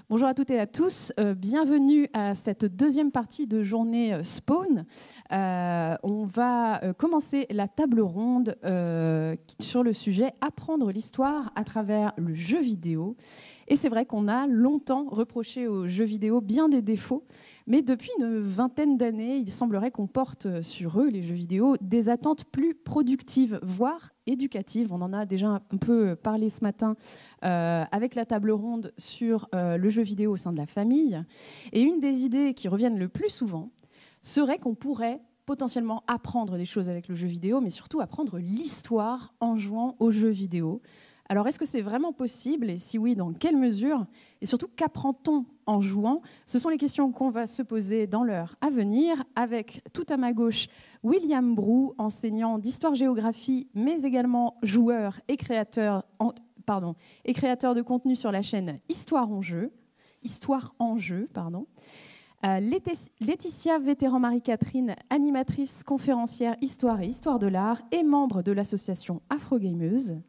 Bonjour à toutes et à tous, bienvenue à cette deuxième partie de journée Spawn. On va commencer la table ronde sur le sujet « Apprendre l'histoire à travers le jeu vidéo ». Et c'est vrai qu'on a longtemps reproché aux jeux vidéo bien des défauts, mais depuis une vingtaine d'années, il semblerait qu'on porte sur eux, les jeux vidéo, des attentes plus productives, voire éducatives. On en a déjà un peu parlé ce matin avec la table ronde sur le jeu vidéo au sein de la famille. Et une des idées qui reviennent le plus souvent serait qu'on pourrait potentiellement apprendre des choses avec le jeu vidéo, mais surtout apprendre l'histoire en jouant aux jeux vidéo. Alors, est-ce que c'est vraiment possible? Et si oui, dans quelle mesure? Et surtout, qu'apprend-on en jouant? Ce sont les questions qu'on va se poser dans l'heure à venir, avec tout à ma gauche William Brou, enseignant d'histoire-géographie, mais également joueur et créateur de contenu sur la chaîne Histoire en jeu. Laetitia Vétéran-Marie-Catherine, animatrice, conférencière Histoire et Histoire de l'Art et membre de l'association Afrogameuse.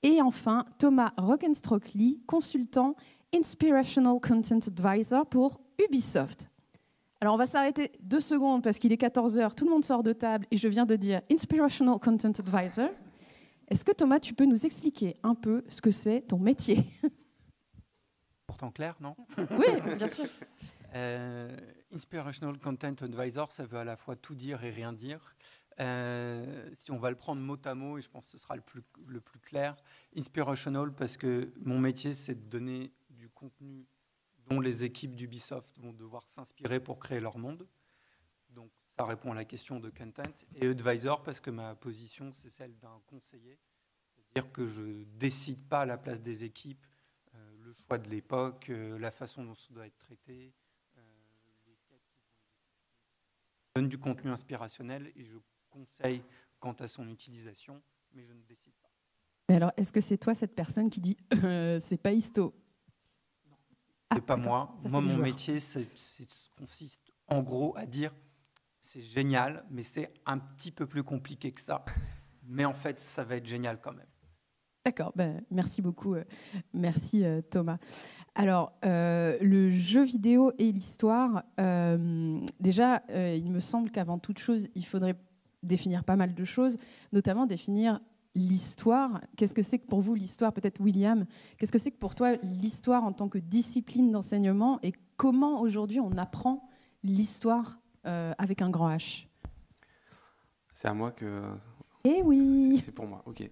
Et enfin, Thomas Rockenstrockley, consultant Inspirational Content Advisor pour Ubisoft. Alors, on va s'arrêter 2 secondes parce qu'il est 14h, tout le monde sort de table et je viens de dire Inspirational Content Advisor. Est-ce que Thomas, tu peux nous expliquer un peu ce que c'est ton métier? Pourtant clair, non? Oui, bien sûr. Inspirational Content Advisor, ça veut à la fois tout dire et rien dire. Si on va le prendre mot à mot, et je pense que ce sera le plus clair, inspirational parce que mon métier, c'est de donner du contenu dont les équipes d'Ubisoft vont devoir s'inspirer pour créer leur monde. Donc ça répond à la question de content. Et advisor parce que ma position, c'est celle d'un conseiller. C'est-à-dire que je ne décide pas à la place des équipes le choix de l'époque, la façon dont ça doit être traité. Je donne du contenu inspirationnel et je conseille quant à son utilisation, mais je ne décide pas. Mais alors, est-ce que c'est toi cette personne qui dit c'est pas histo? Non, c'est pas moi. Ça, moi, mon métier, consiste en gros à dire c'est génial, mais c'est un petit peu plus compliqué que ça. Mais en fait, ça va être génial quand même. D'accord, ben, merci beaucoup. Merci Thomas. Alors, le jeu vidéo et l'histoire, déjà, il me semble qu'avant toute chose, il faudrait définir pas mal de choses, notamment définir l'histoire. Qu'est-ce que c'est que pour vous l'histoire? Peut-être William, qu'est-ce que c'est que pour toi l'histoire en tant que discipline d'enseignement et comment aujourd'hui on apprend l'histoire avec un grand H? C'est à moi que... Eh oui. C'est pour moi, ok.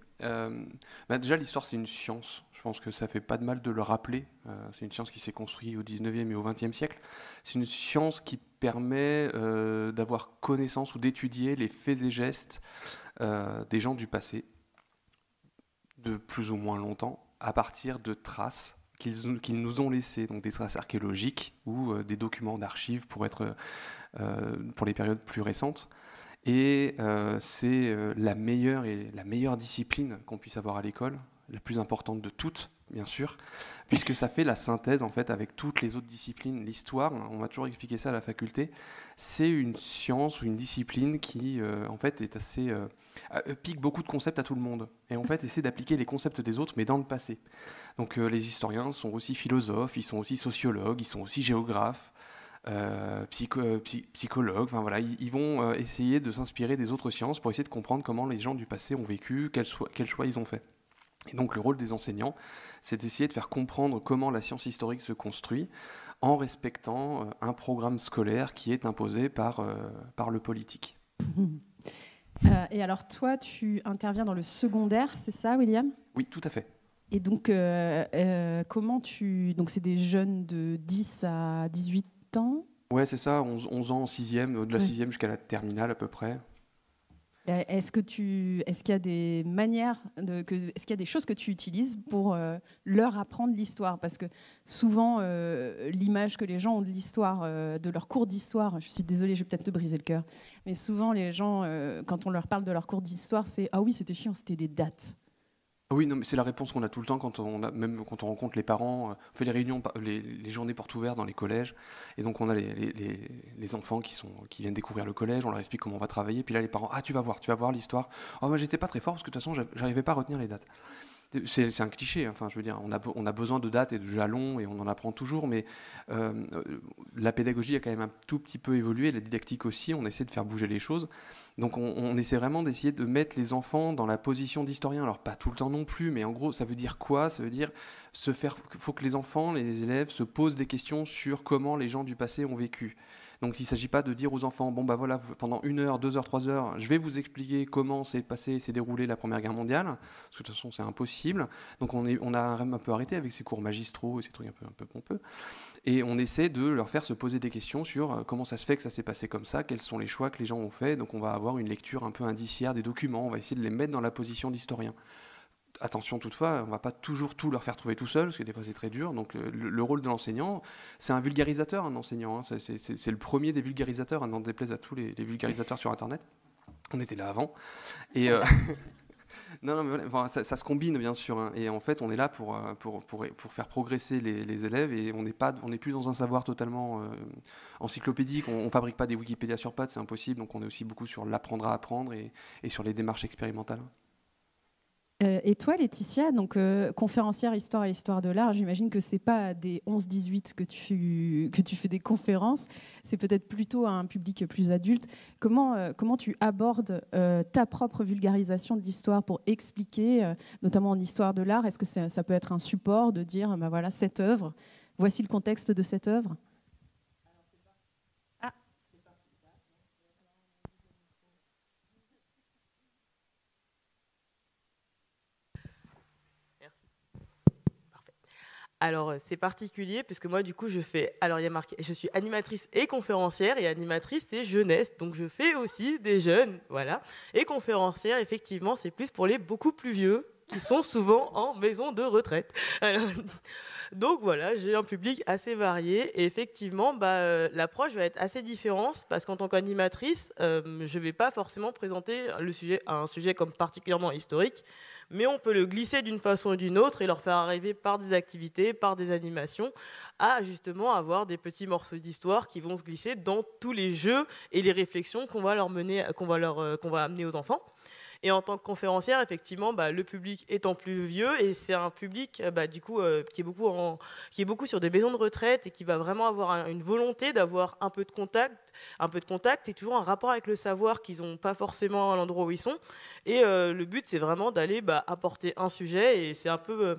Déjà, l'histoire, c'est une science. Je pense que ça fait pas de mal de le rappeler. C'est une science qui s'est construite au 19e et au 20e siècle. C'est une science qui permet d'avoir connaissance ou d'étudier les faits et gestes des gens du passé, de plus ou moins longtemps, à partir de traces qu'ils nous ont laissées, donc des traces archéologiques ou des documents d'archives pour les périodes plus récentes. Et c'est la meilleure discipline qu'on puisse avoir à l'école, la plus importante de toutes, bien sûr, puisque ça fait la synthèse en fait avec toutes les autres disciplines. L'histoire, on m'a toujours expliqué ça à la faculté, c'est une science ou une discipline qui en fait est assez pique beaucoup de concepts à tout le monde et en fait essaie d'appliquer les concepts des autres mais dans le passé. Donc les historiens sont aussi philosophes, ils sont aussi sociologues, ils sont aussi géographes. Psychologues, enfin voilà, ils vont essayer de s'inspirer des autres sciences pour essayer de comprendre comment les gens du passé ont vécu, quels choix ils ont fait. Et donc le rôle des enseignants, c'est d'essayer de faire comprendre comment la science historique se construit en respectant un programme scolaire qui est imposé par le politique. Et alors toi, tu interviens dans le secondaire, c'est ça, William? Oui, tout à fait. Et donc, donc c'est des jeunes de 10 à 18 ans? Ouais, c'est ça, 11 ans en 6e, de la 6e jusqu'à la terminale à peu près. Est-ce qu'il y a des manières, est-ce qu'il y a des choses que tu utilises pour leur apprendre l'histoire? Parce que souvent, l'image que les gens ont de l'histoire, de leur cours d'histoire, je suis désolée, je vais peut-être te briser le cœur, mais souvent les gens, quand on leur parle de leur cours d'histoire, c'est « Ah oui, c'était chiant, c'était des dates ». Oui, non, mais c'est la réponse qu'on a tout le temps même quand on rencontre les parents. On fait les réunions, les journées portes ouvertes dans les collèges, et donc on a les enfants qui viennent découvrir le collège. On leur explique comment on va travailler. Puis là, les parents, tu vas voir l'histoire. Oh, moi, j'étais pas très fort parce que de toute façon, j'arrivais pas à retenir les dates. c'est un cliché, enfin, je veux dire, on a besoin de dates et de jalons et on en apprend toujours, mais la pédagogie a quand même un tout petit peu évolué, la didactique aussi, on essaie de faire bouger les choses. Donc on essaie vraiment d'essayer de mettre les enfants dans la position d'historien. Alors pas tout le temps non plus, mais en gros, ça veut dire quoi? Ça veut dire faut que les enfants, les élèves se posent des questions sur comment les gens du passé ont vécu. Donc il ne s'agit pas de dire aux enfants, bon bah voilà, pendant 1 heure, 2 heures, 3 heures, je vais vous expliquer comment s'est déroulée la Première Guerre mondiale, parce que de toute façon c'est impossible. Donc on a un peu arrêté avec ces cours magistraux et ces trucs un peu pompeux. Et on essaie de leur faire se poser des questions sur comment ça se fait que ça s'est passé comme ça, quels sont les choix que les gens ont faits. Donc on va avoir une lecture un peu indiciaire des documents, on va essayer de les mettre dans la position d'historien. Attention toutefois, on ne va pas toujours tout leur faire trouver tout seul, parce que des fois c'est très dur. Donc le rôle de l'enseignant, c'est un vulgarisateur, un enseignant. Hein. C'est le premier des vulgarisateurs, n'en déplaise à tous les vulgarisateurs sur Internet. On était là avant. Et non, mais voilà, enfin, ça se combine bien sûr. Hein. Et en fait, on est là pour faire progresser les élèves, et on n'est plus dans un savoir totalement encyclopédique. On ne fabrique pas des Wikipédia sur pattes, c'est impossible. Donc on est aussi beaucoup sur l'apprendre à apprendre et sur les démarches expérimentales. Et toi, Laetitia, donc conférencière histoire et histoire de l'art, j'imagine que c'est pas des 11-18 que tu fais des conférences, c'est peut-être plutôt un public plus adulte. Comment tu abordes ta propre vulgarisation de l'histoire pour expliquer, notamment en histoire de l'art? Est-ce que ça peut être un support de dire, bah voilà, cette œuvre, voici le contexte de cette œuvre? Alors, c'est particulier parce que moi, du coup, alors, il y a marqué, je suis animatrice et conférencière, et animatrice, c'est jeunesse. Donc, je fais aussi des jeunes, voilà. Et conférencière, effectivement, c'est plus pour les beaucoup plus vieux qui sont souvent en maison de retraite. Alors, donc, voilà, j'ai un public assez varié. Et effectivement, l'approche va être assez différente parce qu'en tant qu'animatrice, je ne vais pas forcément présenter un sujet comme particulièrement historique, mais on peut le glisser d'une façon ou d'une autre et leur faire arriver par des activités, par des animations, à justement avoir des petits morceaux d'histoire qui vont se glisser dans tous les jeux et les réflexions qu'on va amener aux enfants. Et en tant que conférencière, effectivement, le public étant plus vieux, et c'est un public du coup, qui est beaucoup sur des maisons de retraite et qui va vraiment avoir une volonté d'avoir un peu de contact et toujours un rapport avec le savoir qu'ils n'ont pas forcément à l'endroit où ils sont. Et le but, c'est vraiment d'aller apporter un sujet, et c'est un peu...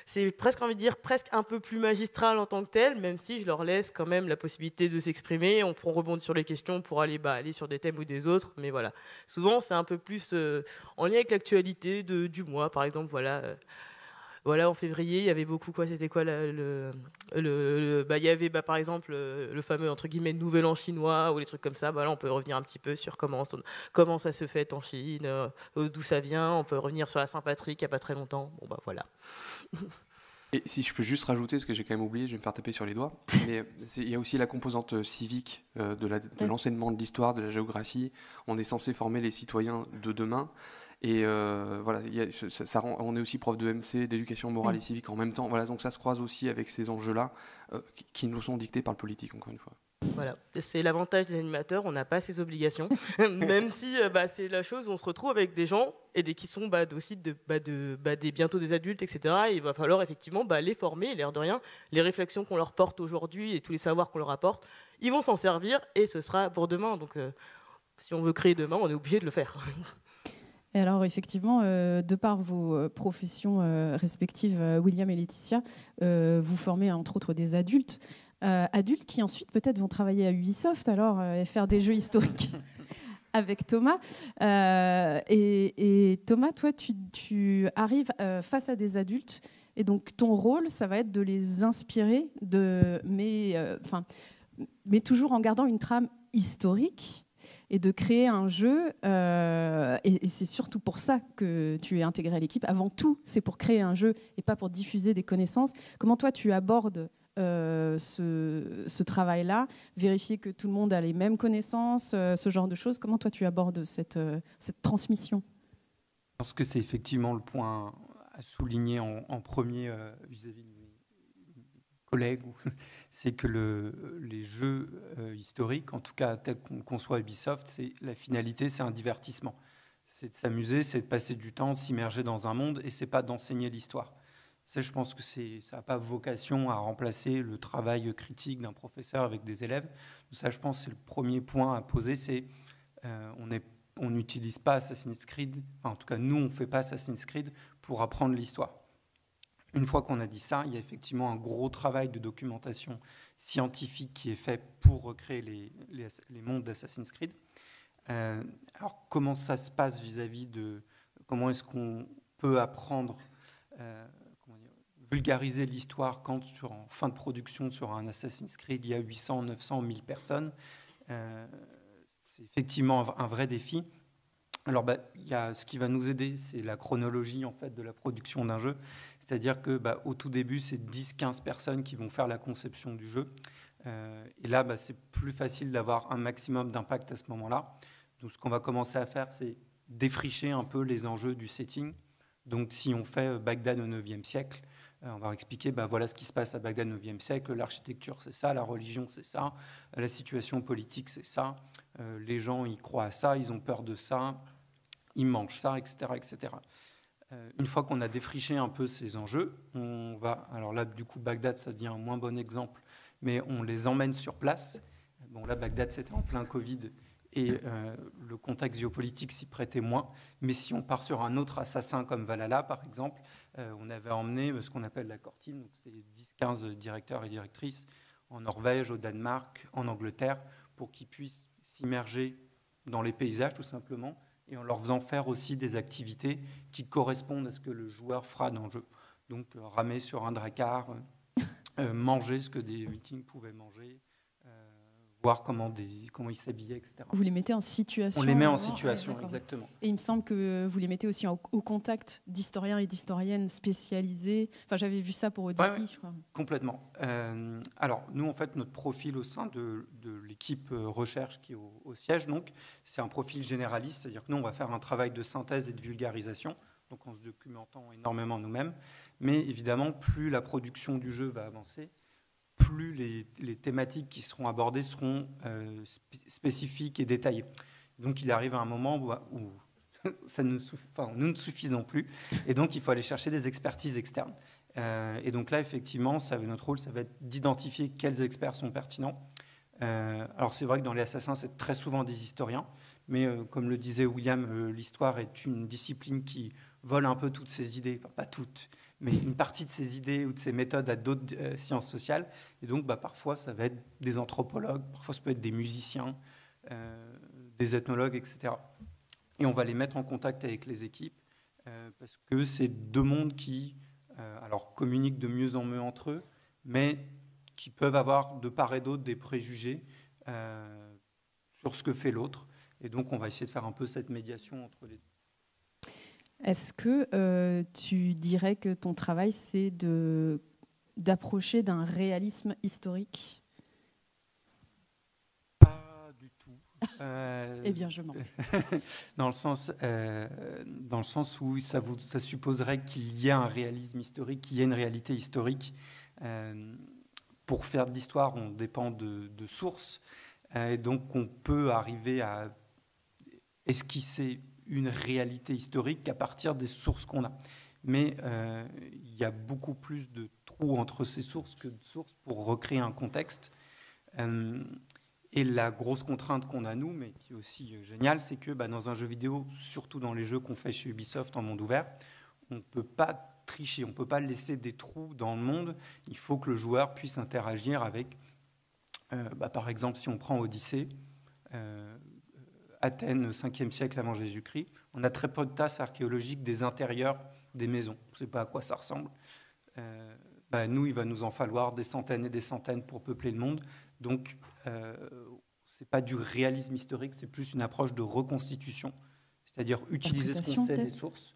c'est presque, envie de dire, presque un peu plus magistral en tant que tel, même si je leur laisse quand même la possibilité de s'exprimer. On prend rebondir sur les questions pour aller sur des thèmes ou des autres. Mais voilà, souvent c'est un peu plus en lien avec l'actualité du mois. Par exemple, voilà, en février, il y avait beaucoup C'était quoi il y avait par exemple le fameux entre guillemets Nouvel An chinois ou les trucs comme ça. Là, on peut revenir un petit peu sur comment ça se fait en Chine, d'où ça vient. On peut revenir sur la Saint-Patrick il n'y a pas très longtemps. Voilà. Et si je peux juste rajouter, parce que j'ai quand même oublié, je vais me faire taper sur les doigts, mais il y a aussi la composante civique de l'enseignement de l'histoire, de la géographie. On est censé former les citoyens de demain. Et voilà, on est aussi prof de MC, d'éducation morale et civique en même temps. Voilà, donc ça se croise aussi avec ces enjeux-là qui nous sont dictés par le politique, encore une fois. Voilà, c'est l'avantage des animateurs, on n'a pas ces obligations, même si c'est la chose où on se retrouve avec des gens et qui sont aussi bientôt des adultes, etc. Et il va falloir effectivement les former, et l'air de rien, les réflexions qu'on leur porte aujourd'hui et tous les savoirs qu'on leur apporte, ils vont s'en servir et ce sera pour demain. Donc si on veut créer demain, on est obligé de le faire. Et alors effectivement, de par vos professions respectives, William et Laetitia, vous formez entre autres des adultes. Adultes qui ensuite peut-être vont travailler à Ubisoft alors et faire des jeux historiques avec Thomas. Et Thomas, toi, tu arrives face à des adultes et donc ton rôle, ça va être de les inspirer, mais toujours en gardant une trame historique et de créer un jeu. Et c'est surtout pour ça que tu es intégré à l'équipe. Avant tout, c'est pour créer un jeu et pas pour diffuser des connaissances. Comment toi, tu abordes ce travail-là, vérifier que tout le monde a les mêmes connaissances, ce genre de choses. Comment toi tu abordes cette transmission? Je pense que c'est effectivement le point à souligner en premier vis-à-vis de mes collègues, c'est que les jeux historiques, en tout cas tels qu'on conçoit Ubisoft, la finalité c'est un divertissement. c'est de s'amuser, c'est de passer du temps, de s'immerger dans un monde, et c'est pas d'enseigner l'histoire. Ça, je pense que ça n'a pas vocation à remplacer le travail critique d'un professeur avec des élèves. Ça, je pense, c'est le premier point à poser, c'est on n'utilise pas Assassin's Creed, enfin, en tout cas, nous, on ne fait pas Assassin's Creed pour apprendre l'histoire. Une fois qu'on a dit ça, il y a effectivement un gros travail de documentation scientifique qui est fait pour recréer les mondes d'Assassin's Creed. Alors, comment ça se passe vis-à-vis de... Comment est-ce qu'on peut apprendre, vulgariser l'histoire quand, en fin de production, sur un Assassin's Creed, il y a 800, 900, 1000 personnes. C'est effectivement un vrai défi. Alors, ce qui va nous aider, c'est la chronologie en fait, de la production d'un jeu. C'est-à-dire qu'au tout début, c'est 10-15 personnes qui vont faire la conception du jeu. Et là, c'est plus facile d'avoir un maximum d'impact à ce moment-là. Donc, ce qu'on va commencer à faire, c'est défricher un peu les enjeux du setting. Donc, si on fait Bagdad au 9e siècle, on va expliquer, voilà ce qui se passe à Bagdad au 9e siècle, l'architecture c'est ça, la religion c'est ça, la situation politique c'est ça, les gens ils croient à ça, ils ont peur de ça, ils mangent ça, etc. etc. Une fois qu'on a défriché un peu ces enjeux, on va, alors là du coup Bagdad ça devient un moins bon exemple, mais on les emmène sur place. Bon là Bagdad c'était en plein Covid, et le contexte géopolitique s'y prêtait moins. Mais si on part sur un autre assassin comme Valhalla, par exemple, on avait emmené ce qu'on appelle la core team, donc c'est 10-15 directeurs et directrices en Norvège, au Danemark, en Angleterre, pour qu'ils puissent s'immerger dans les paysages, tout simplement, et en leur faisant faire aussi des activités qui correspondent à ce que le joueur fera dans le jeu. Donc, ramer sur un drakkar, manger ce que des vikings pouvaient manger, voir comment ils s'habillaient, etc. Vous les mettez en situation. On les met en situation, exactement. Et il me semble que vous les mettez aussi au contact d'historiens et d'historiennes spécialisés. Enfin, j'avais vu ça pour Odyssey, je crois. Complètement. Alors, nous, en fait, notre profil au sein de l'équipe recherche qui est au siège, donc, c'est un profil généraliste, c'est-à-dire que nous, on va faire un travail de synthèse et de vulgarisation, donc en se documentant énormément nous-mêmes. Mais évidemment, plus la production du jeu va avancer, plus les thématiques qui seront abordées seront spécifiques et détaillées. Donc, il arrive à un moment où nous ne suffisons plus, et donc il faut aller chercher des expertises externes. Et donc là, effectivement, notre rôle, ça va être d'identifier quels experts sont pertinents. Alors, c'est vrai que dans les assassins, c'est très souvent des historiens, mais comme le disait William, l'histoire est une discipline qui vole un peu toutes ces idées, enfin, pas toutes, mais une partie de ces idées ou de ces méthodes à d'autres sciences sociales. Et donc, parfois, ça va être des anthropologues, parfois, ça peut être des musiciens, des ethnologues, etc. Et on va les mettre en contact avec les équipes parce que c'est deux mondes qui alors, communiquent de mieux en mieux entre eux, mais qui peuvent avoir de part et d'autre des préjugés sur ce que fait l'autre. Et donc, on va essayer de faire un peu cette médiation entre les deux. Est-ce que tu dirais que ton travail, c'est d'approcher d'un réalisme historique ? Pas du tout. Eh bien, je m'en fais. Dans le sens où ça supposerait qu'il y ait un réalisme historique, qu'il y ait une réalité historique. Pour faire de l'histoire, on dépend de sources. Et donc, on peut arriver à esquisser une réalité historique qu'à partir des sources qu'on a. Mais il y a beaucoup plus de trous entre ces sources que de sources pour recréer un contexte. Et la grosse contrainte qu'on a, nous, mais qui est aussi géniale, c'est que dans un jeu vidéo, surtout dans les jeux qu'on fait chez Ubisoft en monde ouvert, on ne peut pas tricher, on ne peut pas laisser des trous dans le monde. Il faut que le joueur puisse interagir avec, par exemple, si on prend Odyssée, Athènes, 5e siècle avant Jésus-Christ, on a très peu de traces archéologiques des intérieurs des maisons. On ne sait pas à quoi ça ressemble. Nous, il va nous en falloir des centaines et des centaines pour peupler le monde. Donc, ce n'est pas du réalisme historique, c'est plus une approche de reconstitution, c'est-à-dire utiliser ce qu'on sait des sources.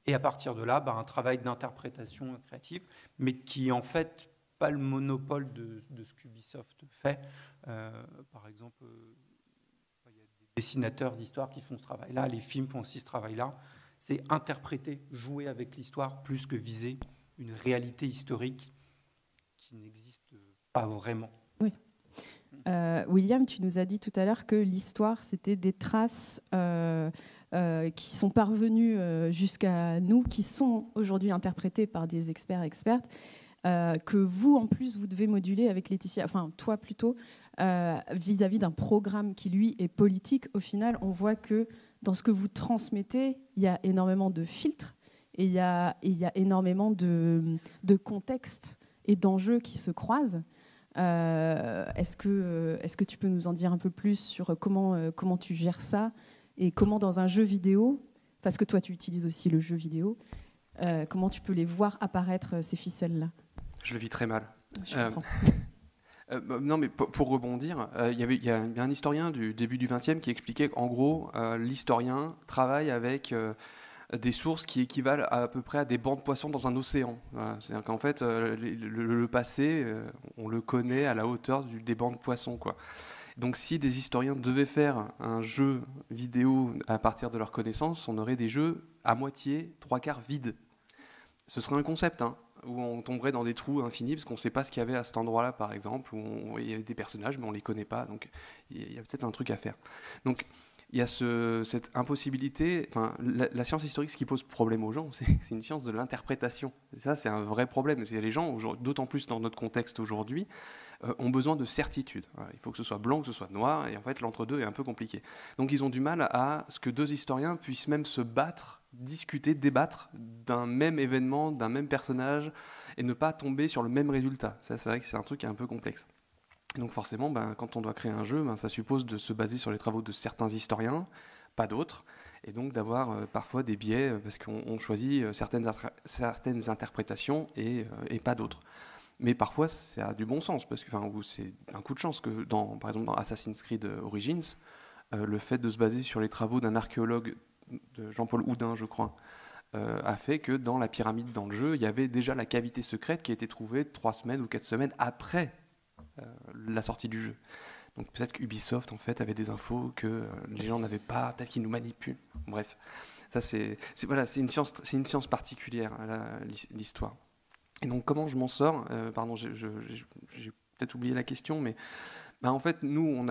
Et à partir de là, un travail d'interprétation créative, mais qui est en fait pas le monopole de ce qu'Ubisoft fait. Par exemple, il y a des dessinateurs d'histoire qui font ce travail-là, les films font aussi ce travail-là. C'est interpréter, jouer avec l'histoire, plus que viser une réalité historique qui n'existe pas vraiment. Oui. William, tu nous as dit tout à l'heure que l'histoire, c'était des traces qui sont parvenus jusqu'à nous, qui sont aujourd'hui interprétés par des expertes, que vous, en plus, vous devez moduler avec Laetitia, enfin toi plutôt, vis-à-vis d'un programme qui, lui, est politique. Au final, on voit que dans ce que vous transmettez, il y a énormément de filtres et il y a énormément de contextes et d'enjeux qui se croisent. Est-ce que tu peux nous en dire un peu plus sur comment tu gères ça et comment dans un jeu vidéo, parce que toi tu utilises aussi le jeu vidéo, comment tu peux les voir apparaître ces ficelles-là? Je le vis très mal. Je comprends. Non, mais pour rebondir, il y a un historien du début du XXe qui expliquait qu'en gros, l'historien travaille avec des sources qui équivalent à peu près à des bancs de poissons dans un océan. Voilà. C'est-à-dire qu'en fait, le passé, on le connaît à la hauteur des bancs de poissons, quoi. Donc si des historiens devaient faire un jeu vidéo à partir de leurs connaissances, on aurait des jeux à moitié, trois quarts vides. Ce serait un concept, hein, où on tomberait dans des trous infinis parce qu'on ne sait pas ce qu'il y avait à cet endroit-là, par exemple, où il y avait des personnages mais on ne les connaît pas, donc il y a peut-être un truc à faire. Donc il y a cette impossibilité, enfin, la science historique, ce qui pose problème aux gens, c'est une science de l'interprétation. Et ça, c'est un vrai problème. Les gens, d'autant plus dans notre contexte aujourd'hui, ont besoin de certitude. Voilà, il faut que ce soit blanc, que ce soit noir, et en fait, l'entre-deux est un peu compliqué. Donc ils ont du mal à ce que deux historiens puissent même se battre, discuter, débattre d'un même événement, d'un même personnage, et ne pas tomber sur le même résultat. Ça, c'est vrai que c'est un truc qui est un peu complexe. Donc forcément, quand on doit créer un jeu, ça suppose de se baser sur les travaux de certains historiens, pas d'autres, et donc d'avoir parfois des biais, parce qu'on choisit certaines interprétations et pas d'autres. Mais parfois, ça a du bon sens, parce que c'est un coup de chance que, par exemple, dans Assassin's Creed Origins, le fait de se baser sur les travaux d'un archéologue, de Jean-Paul Houdin, je crois, a fait que dans la pyramide, dans le jeu, il y avait déjà la cavité secrète qui a été trouvée 3 semaines ou 4 semaines après la sortie du jeu. Donc peut-être qu'Ubisoft en fait avait des infos que les gens n'avaient pas, peut-être qu'ils nous manipulent. Bref, ça c'est une science particulière, l'histoire. Et donc comment je m'en sors? Pardon, j'ai peut-être oublié la question, mais en fait nous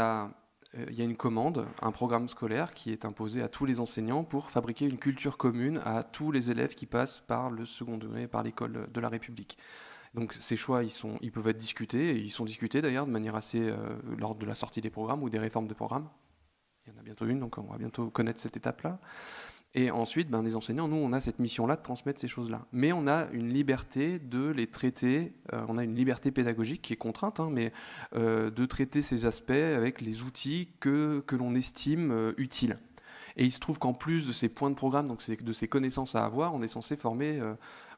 il y a une commande, un programme scolaire qui est imposé à tous les enseignants pour fabriquer une culture commune à tous les élèves qui passent par le second degré, par l'école de la République. Donc ces choix, ils peuvent être discutés, et ils sont discutés d'ailleurs de manière assez lors de la sortie des programmes ou des réformes de programmes. Il y en a bientôt une, donc on va bientôt connaître cette étape-là. Et ensuite, les enseignants, nous, on a cette mission-là de transmettre ces choses-là. Mais on a une liberté de les traiter, on a une liberté pédagogique qui est contrainte, mais de traiter ces aspects avec les outils que l'on estime utiles. Et il se trouve qu'en plus de ces points de programme, donc de ces connaissances à avoir, on est censé former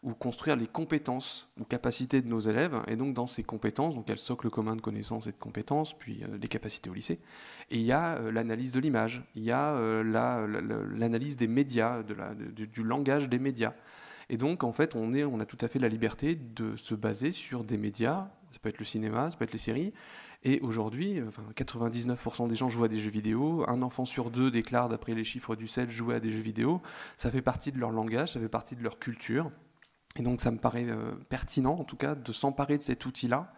ou construire les compétences ou capacités de nos élèves. Et donc dans ces compétences, donc il y a le socle commun de connaissances et de compétences, puis les capacités au lycée. Et il y a l'analyse de l'image, il y a l'analyse des médias, du langage des médias. Et donc en fait, on a tout à fait la liberté de se baser sur des médias, ça peut être le cinéma, ça peut être les séries. Et aujourd'hui, 99% des gens jouent à des jeux vidéo. Un enfant sur 2 déclare, d'après les chiffres du CEL, jouer à des jeux vidéo. Ça fait partie de leur langage, ça fait partie de leur culture. Et donc ça me paraît pertinent, en tout cas, de s'emparer de cet outil-là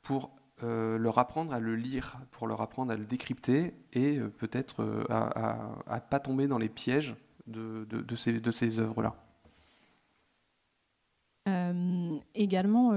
pour leur apprendre à le lire, pour leur apprendre à le décrypter et peut-être à ne pas tomber dans les pièges de ces œuvres-là. Également,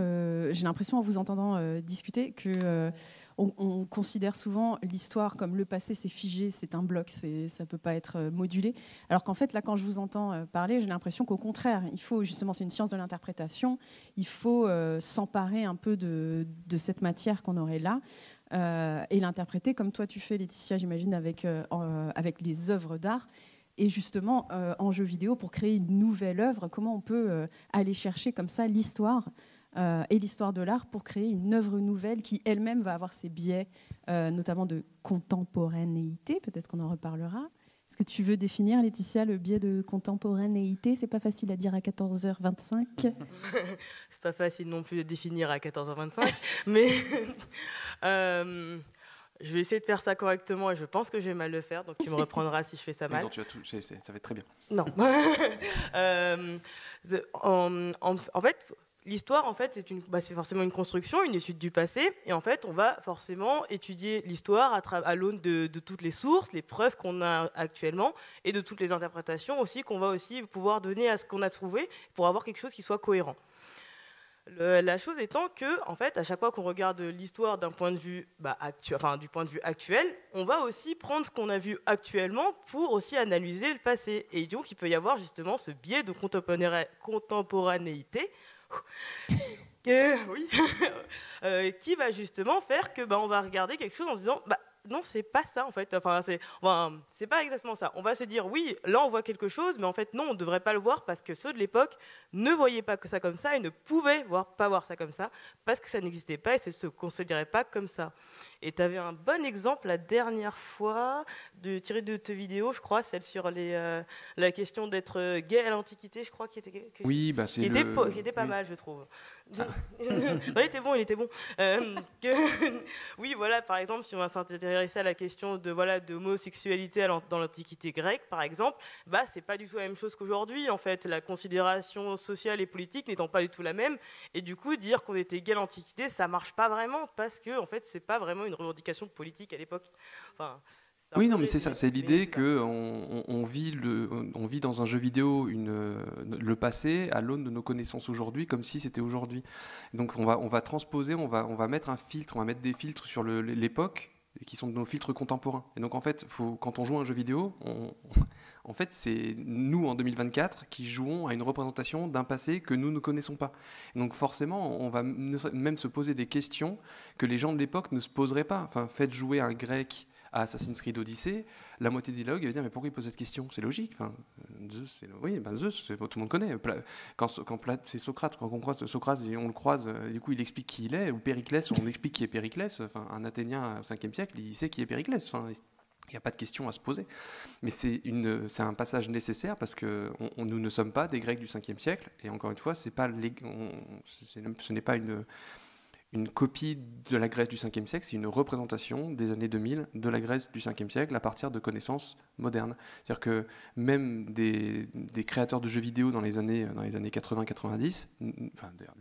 j'ai l'impression en vous entendant discuter que on considère souvent l'histoire comme le passé, c'est figé, c'est un bloc, ça ne peut pas être modulé. Alors qu'en fait, là, quand je vous entends parler, j'ai l'impression qu'au contraire, il faut justement, c'est une science de l'interprétation, il faut s'emparer un peu de cette matière qu'on aurait là et l'interpréter comme toi tu fais, Laetitia, j'imagine, avec les œuvres d'art. Et justement, en jeu vidéo, pour créer une nouvelle œuvre, comment on peut aller chercher comme ça l'histoire et l'histoire de l'art pour créer une œuvre nouvelle qui elle-même va avoir ses biais, notamment de contemporanéité, peut-être qu'on en reparlera. Est-ce que tu veux définir, Laetitia, le biais de contemporanéité? C'est pas facile à dire à 14h25. C'est pas facile non plus de définir à 14h25, mais... je vais essayer de faire ça correctement et je pense que je vais mal le faire, donc tu me reprendras si je fais ça mal. Non, ça va être très bien. Non. En fait, l'histoire, en fait, c'est forcément une construction, une étude du passé. Et en fait, on va forcément étudier l'histoire à l'aune de toutes les sources, les preuves qu'on a actuellement et de toutes les interprétations aussi qu'on va aussi pouvoir donner à ce qu'on a trouvé pour avoir quelque chose qui soit cohérent. La chose étant que, en fait, à chaque fois qu'on regarde l'histoire d'un point de vue du point de vue actuel, on va aussi prendre ce qu'on a vu actuellement pour aussi analyser le passé. Et donc, il peut y avoir justement ce biais de contemporanéité qui va justement faire que on va regarder quelque chose en se disant non, c'est pas ça en fait. C'est pas exactement ça. On va se dire oui, là on voit quelque chose, mais en fait non, on ne devrait pas le voir parce que ceux de l'époque ne voyaient pas que ça comme ça et ne pouvaient pas voir ça comme ça parce que ça n'existait pas et ça ne se considérait pas comme ça. Et tu avais un bon exemple la dernière fois, tiré de tes vidéos, je crois, celle sur la question d'être gay à l'Antiquité, je crois, qui était pas mal, je trouve. Non, il était bon. Oui, voilà, par exemple, si on va s'intéresser à la question de homosexualité dans l'Antiquité grecque, par exemple, c'est pas du tout la même chose qu'aujourd'hui, en fait. La considération sociale et politique n'étant pas du tout la même. Et du coup, dire qu'on était gay à l'Antiquité, ça marche pas vraiment, parce que, en fait, c'est pas vraiment une revendication politique à l'époque. Oui, non, mais c'est ça, c'est l'idée qu'on vit dans un jeu vidéo le passé à l'aune de nos connaissances aujourd'hui, comme si c'était aujourd'hui. Donc on va transposer, on va mettre un filtre, on va mettre des filtres sur l'époque, qui sont nos filtres contemporains. Et donc en fait, quand on joue à un jeu vidéo, en fait, c'est nous en 2024 qui jouons à une représentation d'un passé que nous ne connaissons pas. Et donc forcément, on va même se poser des questions que les gens de l'époque ne se poseraient pas. Enfin, faites jouer un grec à Assassin's Creed Odyssey, la moitié des dialogues va dire mais pourquoi il pose cette question? C'est logique. Enfin, Zeus, Zeus, tout le monde connaît. Quand c'est Socrate, quand on croise Socrate, on le croise, du coup il explique qui il est. Ou Périclès, on explique qui est Périclès. Enfin, un Athénien au 5e siècle, il sait qui est Périclès. Enfin, il n'y a pas de question à se poser. Mais c'est un passage nécessaire parce que nous ne sommes pas des Grecs du 5e siècle. Et encore une fois, ce n'est pas une copie de la Grèce du 5e siècle, c'est une représentation des années 2000 de la Grèce du 5e siècle à partir de connaissances modernes. C'est-à-dire que même des créateurs de jeux vidéo dans les années 80-90,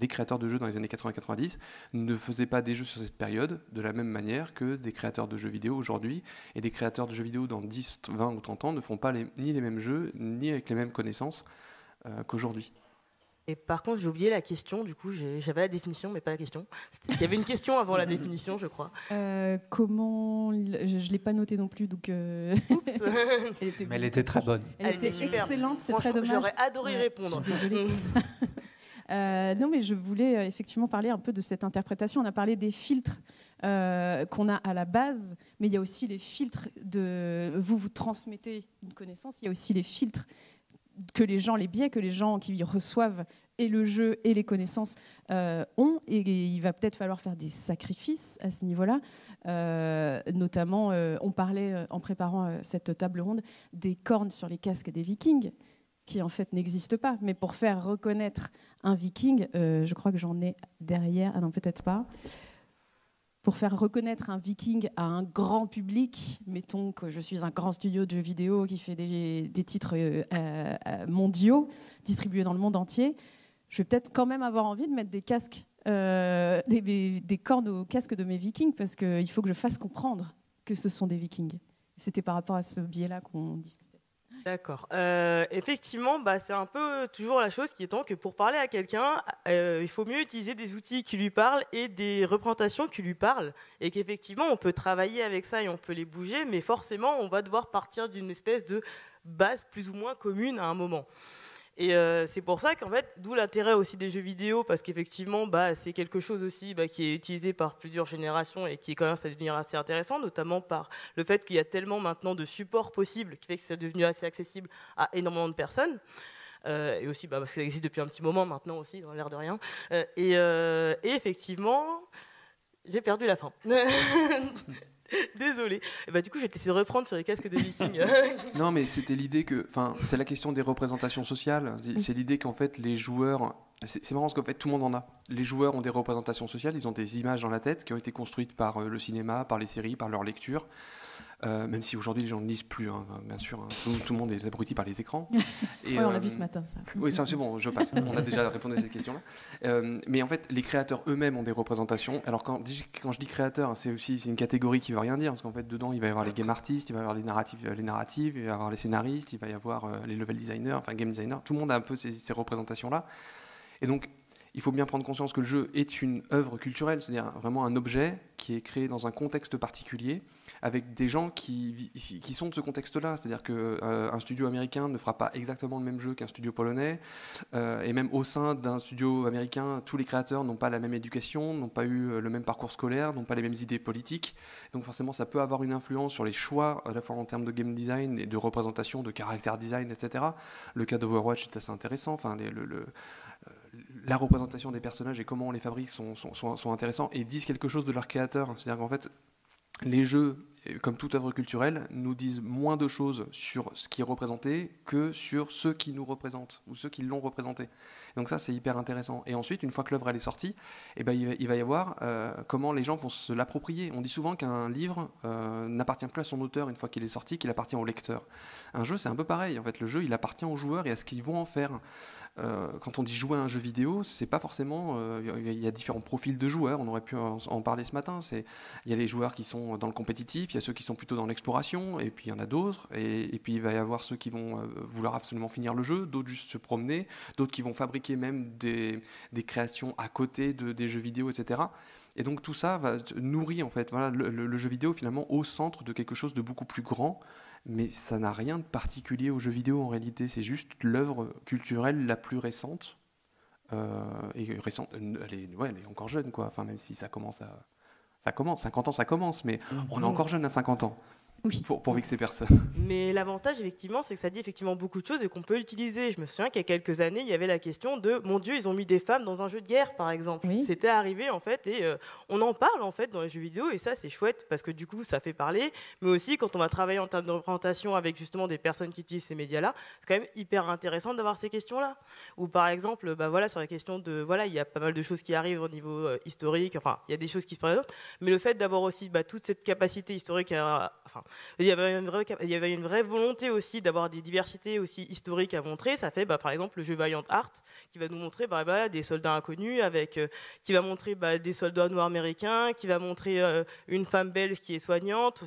les créateurs de jeux dans les années 80-90 ne faisaient pas des jeux sur cette période de la même manière que des créateurs de jeux vidéo aujourd'hui, et des créateurs de jeux vidéo dans 10, 20 ou 30 ans ne font pas ni les mêmes jeux, ni avec les mêmes connaissanses qu'aujourd'hui. Et par contre, j'ai oublié la question, du coup, j'avais la définition, mais pas la question. Il y avait une question avant la définition, je crois. Comment... Je ne l'ai pas noté non plus, donc... Oups. Mais elle était très bonne. Elle était excellente, c'est très dommage. J'aurais adoré répondre. Désolée. Non, mais je voulais effectivement parler un peu de cette interprétation. On a parlé des filtres qu'on a à la base, mais il y a aussi les filtres de... Vous transmettez une connaissance, il y a aussi les filtres les biais que les gens qui reçoivent et le jeu et les connaissances ont, et il va peut-être falloir faire des sacrifices à ce niveau-là. Notamment, on parlait en préparant cette table ronde des cornes sur les casques des Vikings, qui en fait n'existent pas. Mais pour faire reconnaître un Viking, je crois que j'en ai derrière, ah non peut-être pas. Pour faire reconnaître un Viking à un grand public, mettons que je suis un grand studio de jeux vidéo qui fait des titres mondiaux, distribués dans le monde entier, je vais peut-être quand même avoir envie de mettre des casques, des cornes aux casques de mes Vikings, parce qu'il faut que je fasse comprendre que ce sont des Vikings. C'était par rapport à ce biais-là qu'on discutait. D'accord. Effectivement, c'est un peu toujours la chose qui étant que pour parler à quelqu'un, il faut mieux utiliser des outils qui lui parlent et des représentations qui lui parlent. Et qu'effectivement, on peut travailler avec ça et on peut les bouger, mais forcément, on va devoir partir d'une espèce de base plus ou moins commune à un moment. Et c'est pour ça qu'en fait, d'où l'intérêt aussi des jeux vidéo, parce qu'effectivement, c'est quelque chose aussi qui est utilisé par plusieurs générations et qui commence à devenir assez intéressant, notamment par le fait qu'il y a tellement maintenant de supports possibles qui fait que c'est devenu assez accessible à énormément de personnes. Et aussi parce que ça existe depuis un petit moment maintenant aussi, dans l'air de rien. Et effectivement, j'ai perdu la fin. Désolée. Du coup, je vais essayer de reprendre sur les casques de Vikings. Non, mais c'était l'idée que... c'est la question des représentations sociales. C'est l'idée qu'en fait, les joueurs... C'est marrant parce qu'en fait, tout le monde en a. Les joueurs ont des représentations sociales, ils ont des images dans la tête qui ont été construites par le cinéma, par les séries, par leur lecture. même si aujourd'hui les gens ne lisent plus, hein, bien sûr, hein, tout le monde est abruti par les écrans. Oui, on l'a vu ce matin, ça. Oui, c'est bon, je passe, on a déjà répondu à cette question-là. Mais en fait, les créateurs eux-mêmes ont des représentations. Alors quand je dis créateur, c'est une catégorie qui ne veut rien dire, parce qu'en fait, dedans, il va y avoir les game artistes, il va y avoir les narratives, il va y avoir les scénaristes, il va y avoir les level designers, enfin game designers, tout le monde a un peu ces représentations-là. Et donc, il faut bien prendre conscience que le jeu est une œuvre culturelle, c'est-à-dire vraiment un objet qui est créé dans un contexte particulier, avec des gens qui sont de ce contexte-là. C'est-à-dire qu'un studio américain ne fera pas exactement le même jeu qu'un studio polonais, et même au sein d'un studio américain, tous les créateurs n'ont pas la même éducation, n'ont pas eu le même parcours scolaire, n'ont pas les mêmes idées politiques. Donc forcément, ça peut avoir une influence sur les choix, à la fois en termes de game design et de représentation, de character design, etc. Le cas d'Overwatch est assez intéressant. Enfin, la représentation des personnages et comment on les fabrique sont intéressants et disent quelque chose de leur créateur. C'est-à-dire qu'en fait, les jeux, comme toute œuvre culturelle, nous disent moins de choses sur ce qui est représenté que sur ceux qui nous représentent ou ceux qui l'ont représenté. Donc ça, c'est hyper intéressant. Et ensuite, une fois que l'œuvre elle est sortie, eh ben, il va y avoir comment les gens vont se l'approprier. On dit souvent qu'un livre n'appartient plus à son auteur une fois qu'il est sorti, qu'il appartient au lecteur. Un jeu, c'est un peu pareil. En fait, le jeu, il appartient aux joueurs et à ce qu'ils vont en faire. Quand on dit jouer à un jeu vidéo, c'est pas forcément. Il y a différents profils de joueurs. On aurait pu en parler ce matin. Il y a les joueurs qui sont dans le compétitif, il y a ceux qui sont plutôt dans l'exploration, et puis il y en a d'autres. Et puis il va y avoir ceux qui vont vouloir absolument finir le jeu, d'autres juste se promener, d'autres qui vont fabriquer même des créations à côté des jeux vidéo, etc. Et donc tout ça va nourrir en fait, voilà, le jeu vidéo finalement au centre de quelque chose de beaucoup plus grand. Mais ça n'a rien de particulier au jeu vidéo en réalité, c'est juste l'œuvre culturelle la plus récente. Et récente, elle est encore jeune, quoi. Enfin, même si ça commence, 50 ans ça commence, mais on est encore jeune à 50 ans. Oui. Pour vexer personne. Mais l'avantage, effectivement, c'est que ça dit effectivement beaucoup de choses et qu'on peut l'utiliser. Je me souviens qu'il y a quelques années, il y avait la question de « Mon Dieu, ils ont mis des femmes dans un jeu de guerre », par exemple. Oui. C'était arrivé, en fait, et on en parle, en fait, dans les jeux vidéo, et ça, c'est chouette, parce que du coup, ça fait parler. Mais aussi, quand on va travailler en termes de représentation avec, justement, des personnes qui utilisent ces médias-là, c'est quand même hyper intéressant d'avoir ces questions-là. Ou, par exemple, sur la question de... Voilà, il y a pas mal de choses qui arrivent au niveau historique, enfin, il y a des choses qui se présentent, mais le fait d'avoir aussi toute cette capacité historique il y avait une vraie volonté aussi d'avoir des diversités aussi historiques à montrer. Ça fait par exemple le jeu Valiant Hearts qui va nous montrer des soldats inconnus, qui va montrer des soldats noirs américains, qui va montrer une femme belge qui est soignante.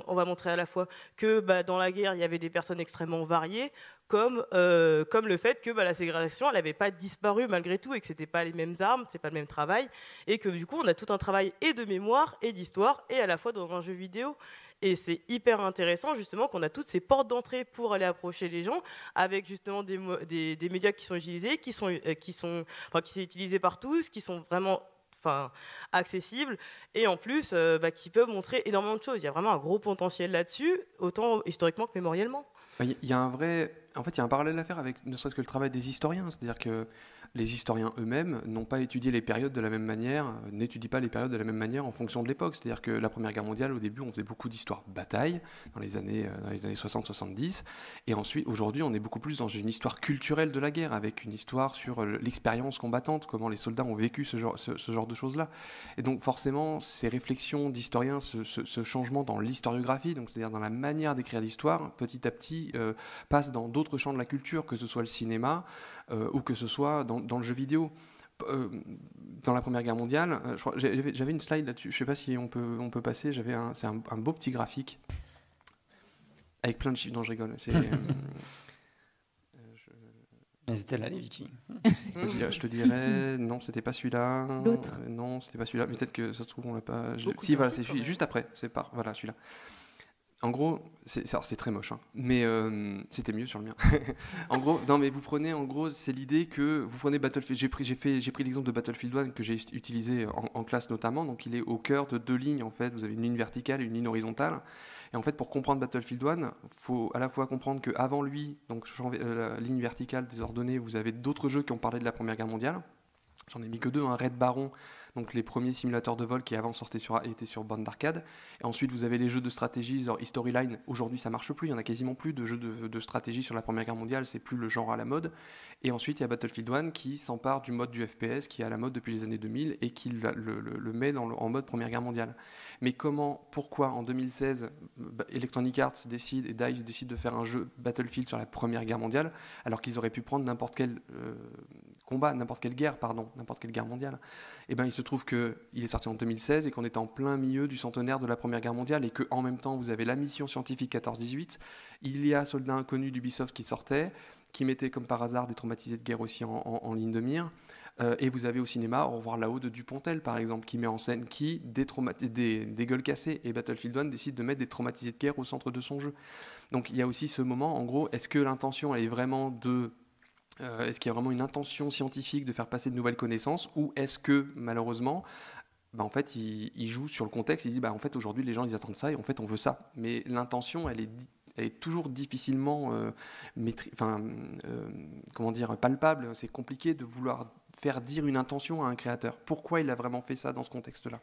On va montrer à la fois que dans la guerre il y avait des personnes extrêmement variées, comme le fait que la ségrégation elle n'avait pas disparu malgré tout et que c'était pas les mêmes armes, c'est pas le même travail, et que du coup on a tout un travail et de mémoire et d'histoire et à la fois dans un jeu vidéo. Et c'est hyper intéressant justement qu'on a toutes ces portes d'entrée pour aller approcher les gens avec justement des médias qui sont utilisés, qui sont utilisés par tous, qui sont vraiment accessibles et en plus qui peuvent montrer énormément de choses. Il y a vraiment un gros potentiel là-dessus, autant historiquement que mémoriellement. Il y a un parallèle à faire avec ne serait-ce que le travail des historiens, c'est-à-dire que les historiens eux-mêmes n'ont pas étudié les périodes de la même manière, n'étudient pas les périodes de la même manière en fonction de l'époque. C'est-à-dire que la Première Guerre mondiale, au début, on faisait beaucoup d'histoires batailles dans les années 60-70, et ensuite, aujourd'hui, on est beaucoup plus dans une histoire culturelle de la guerre, avec une histoire sur l'expérience combattante, comment les soldats ont vécu ce genre de choses-là. Et donc, forcément, ces réflexions d'historiens, ce changement dans l'historiographie, donc c'est-à-dire dans la manière d'écrire l'histoire, petit à petit, passe dans d'autres champs de la culture, que ce soit le cinéma, ou que ce soit dans le jeu vidéo. Dans la Première Guerre mondiale, j'avais une slide là-dessus, je ne sais pas si on peut passer, c'est un beau petit graphique, avec plein de chiffres, non je rigole. C'était là les Vikings. Je te dirais, non c'était pas celui-là. L'autre. Non c'était pas celui-là, mais peut-être que ça se trouve on l'a pas... Si voilà, c'est juste après, voilà celui-là. En gros, c'est très moche, hein, mais c'était mieux sur le mien. En gros, non, mais vous prenez, en gros, c'est l'idée que vous prenez Battlefield. J'ai pris l'exemple de Battlefield 1 que j'ai utilisé en classe notamment. Donc, il est au cœur de deux lignes en fait. Vous avez une ligne verticale et une ligne horizontale. Et en fait, pour comprendre Battlefield 1, faut à la fois comprendre qu'avant lui, donc la ligne verticale désordonnée, vous avez d'autres jeux qui ont parlé de la Première Guerre mondiale. J'en ai mis que deux, un Red Baron donc les premiers simulateurs de vol qui avant étaient sur bande d'arcade. Et ensuite, vous avez les jeux de stratégie, genre Historyline. Aujourd'hui, ça marche plus. Il y en a quasiment plus de jeux de stratégie sur la Première Guerre mondiale. C'est plus le genre à la mode. Et ensuite, il y a Battlefield 1 qui s'empare du mode du FPS qui est à la mode depuis les années 2000 et qui le met en mode Première Guerre mondiale. Mais pourquoi en 2016, Electronic Arts décide et DICE décide de faire un jeu Battlefield sur la Première Guerre mondiale, alors qu'ils auraient pu prendre n'importe quel n'importe quelle guerre mondiale. Et ben, il se trouve qu'il est sorti en 2016 et qu'on était en plein milieu du centenaire de la Première Guerre mondiale et qu'en même temps, vous avez la mission scientifique 14-18, il y a Soldats inconnus d'Ubisoft qui sortait, qui mettait comme par hasard des traumatisés de guerre aussi en ligne de mire. Et vous avez au cinéma Au revoir là-haut de Dupontel, par exemple, qui met en scène des gueules cassées. Et Battlefield 1 décide de mettre des traumatisés de guerre au centre de son jeu. Donc il y a aussi ce moment, en gros, est-ce que l'intention elle est vraiment est-ce qu'il y a vraiment une intention scientifique de faire passer de nouvelles connaissances, ou est-ce que, malheureusement, en fait, il joue sur le contexte, il dit, en fait, aujourd'hui, les gens, ils attendent ça, et en fait, on veut ça. Mais l'intention, elle est toujours difficilement palpable. C'est compliqué de vouloir faire dire une intention à un créateur. Pourquoi il a vraiment fait ça dans ce contexte-là ?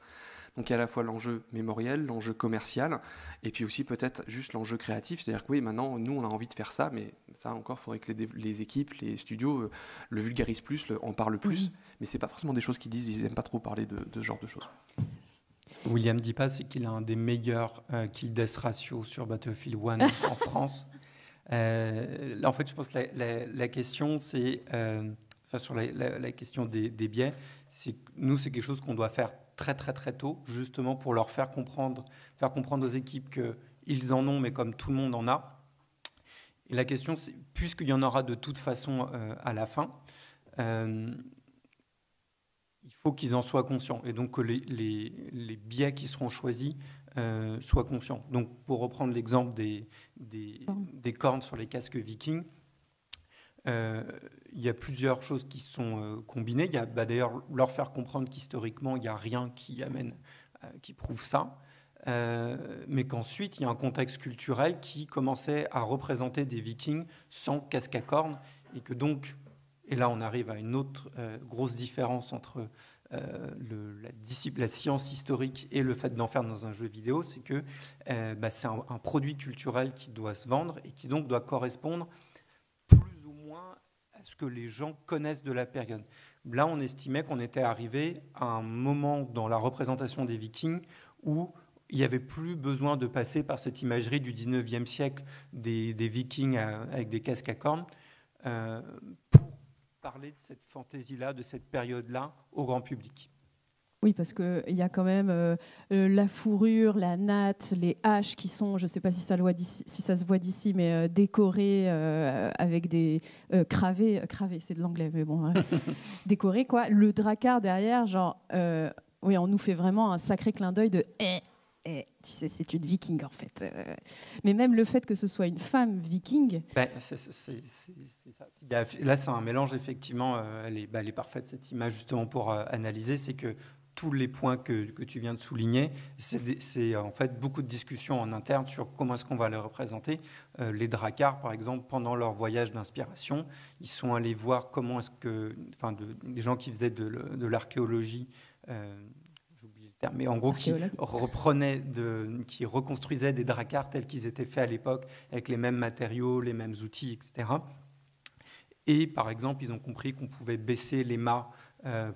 Donc il y a à la fois l'enjeu mémoriel, l'enjeu commercial, et puis aussi peut-être juste l'enjeu créatif. C'est-à-dire que oui, maintenant, nous, on a envie de faire ça, mais ça encore, il faudrait que les équipes, les studios le vulgarisent plus, en parlent plus. Mais ce n'est pas forcément des choses qu'ils disent, ils n'aiment pas trop parler de ce genre de choses. William dit pas, c'est qu'il a un des meilleurs kill-death ratio sur Battlefield 1 en France. Là, en fait, je pense que la question, c'est... sur la question des biais, c'est c'est quelque chose qu'on doit faire très très très tôt, justement pour leur faire comprendre aux équipes qu'ils en ont, mais comme tout le monde en a. Et la question, c'est, puisqu'il y en aura de toute façon à la fin, il faut qu'ils en soient conscients, et donc que les biais qui seront choisis soient conscients. Donc, pour reprendre l'exemple des cornes sur les casques vikings, il y a plusieurs choses qui sont combinées. Il y a d'ailleurs leur faire comprendre qu'historiquement, il n'y a rien qui prouve ça, mais qu'ensuite, il y a un contexte culturel qui commençait à représenter des vikings sans casque à cornes, et que donc, et là on arrive à une autre grosse différence entre la science historique et le fait d'en faire dans un jeu vidéo, c'est que c'est un produit culturel qui doit se vendre et qui donc doit correspondre plus ou moins à ce que les gens connaissent de la période. Là, on estimait qu'on était arrivé à un moment dans la représentation des Vikings où il n'y avait plus besoin de passer par cette imagerie du 19e siècle des Vikings avec des casques à cornes pour parler de cette fantaisie-là, de cette période-là au grand public. Oui, parce qu'il y a quand même la fourrure, la natte, les haches qui sont, je ne sais pas si ça se voit d'ici, mais décorées avec des cravées, c'est de l'anglais, mais bon, décorées quoi. Le dracard derrière, genre, oui, on nous fait vraiment un sacré clin d'œil de tu sais, c'est une viking en fait. Mais même le fait que ce soit une femme viking. C'est ça. Là, c'est un mélange, effectivement. Elle est parfaite, cette image, justement, pour analyser. C'est que tous les points que tu viens de souligner, c'est en fait beaucoup de discussions en interne sur comment est-ce qu'on va les représenter. Les dracars, par exemple, pendant leur voyage d'inspiration, ils sont allés voir comment est-ce que, des gens qui faisaient de l'archéologie, j'oublie le terme, mais en gros qui reconstruisaient des dracars tels qu'ils étaient faits à l'époque, avec les mêmes matériaux, les mêmes outils, etc. Et par exemple, ils ont compris qu'on pouvait baisser les mâts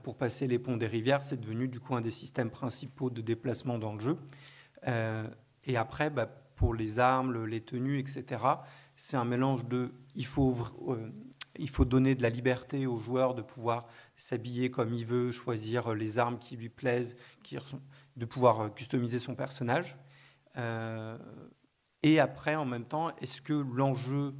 pour passer les ponts des rivières. C'est devenu du coup un des systèmes principaux de déplacement dans le jeu. Et après, pour les armes, les tenues, etc., c'est un mélange de... Il faut donner de la liberté au joueur de pouvoir s'habiller comme il veut, choisir les armes qui lui plaisent, de pouvoir customiser son personnage. Et après, en même temps, est-ce que l'enjeu...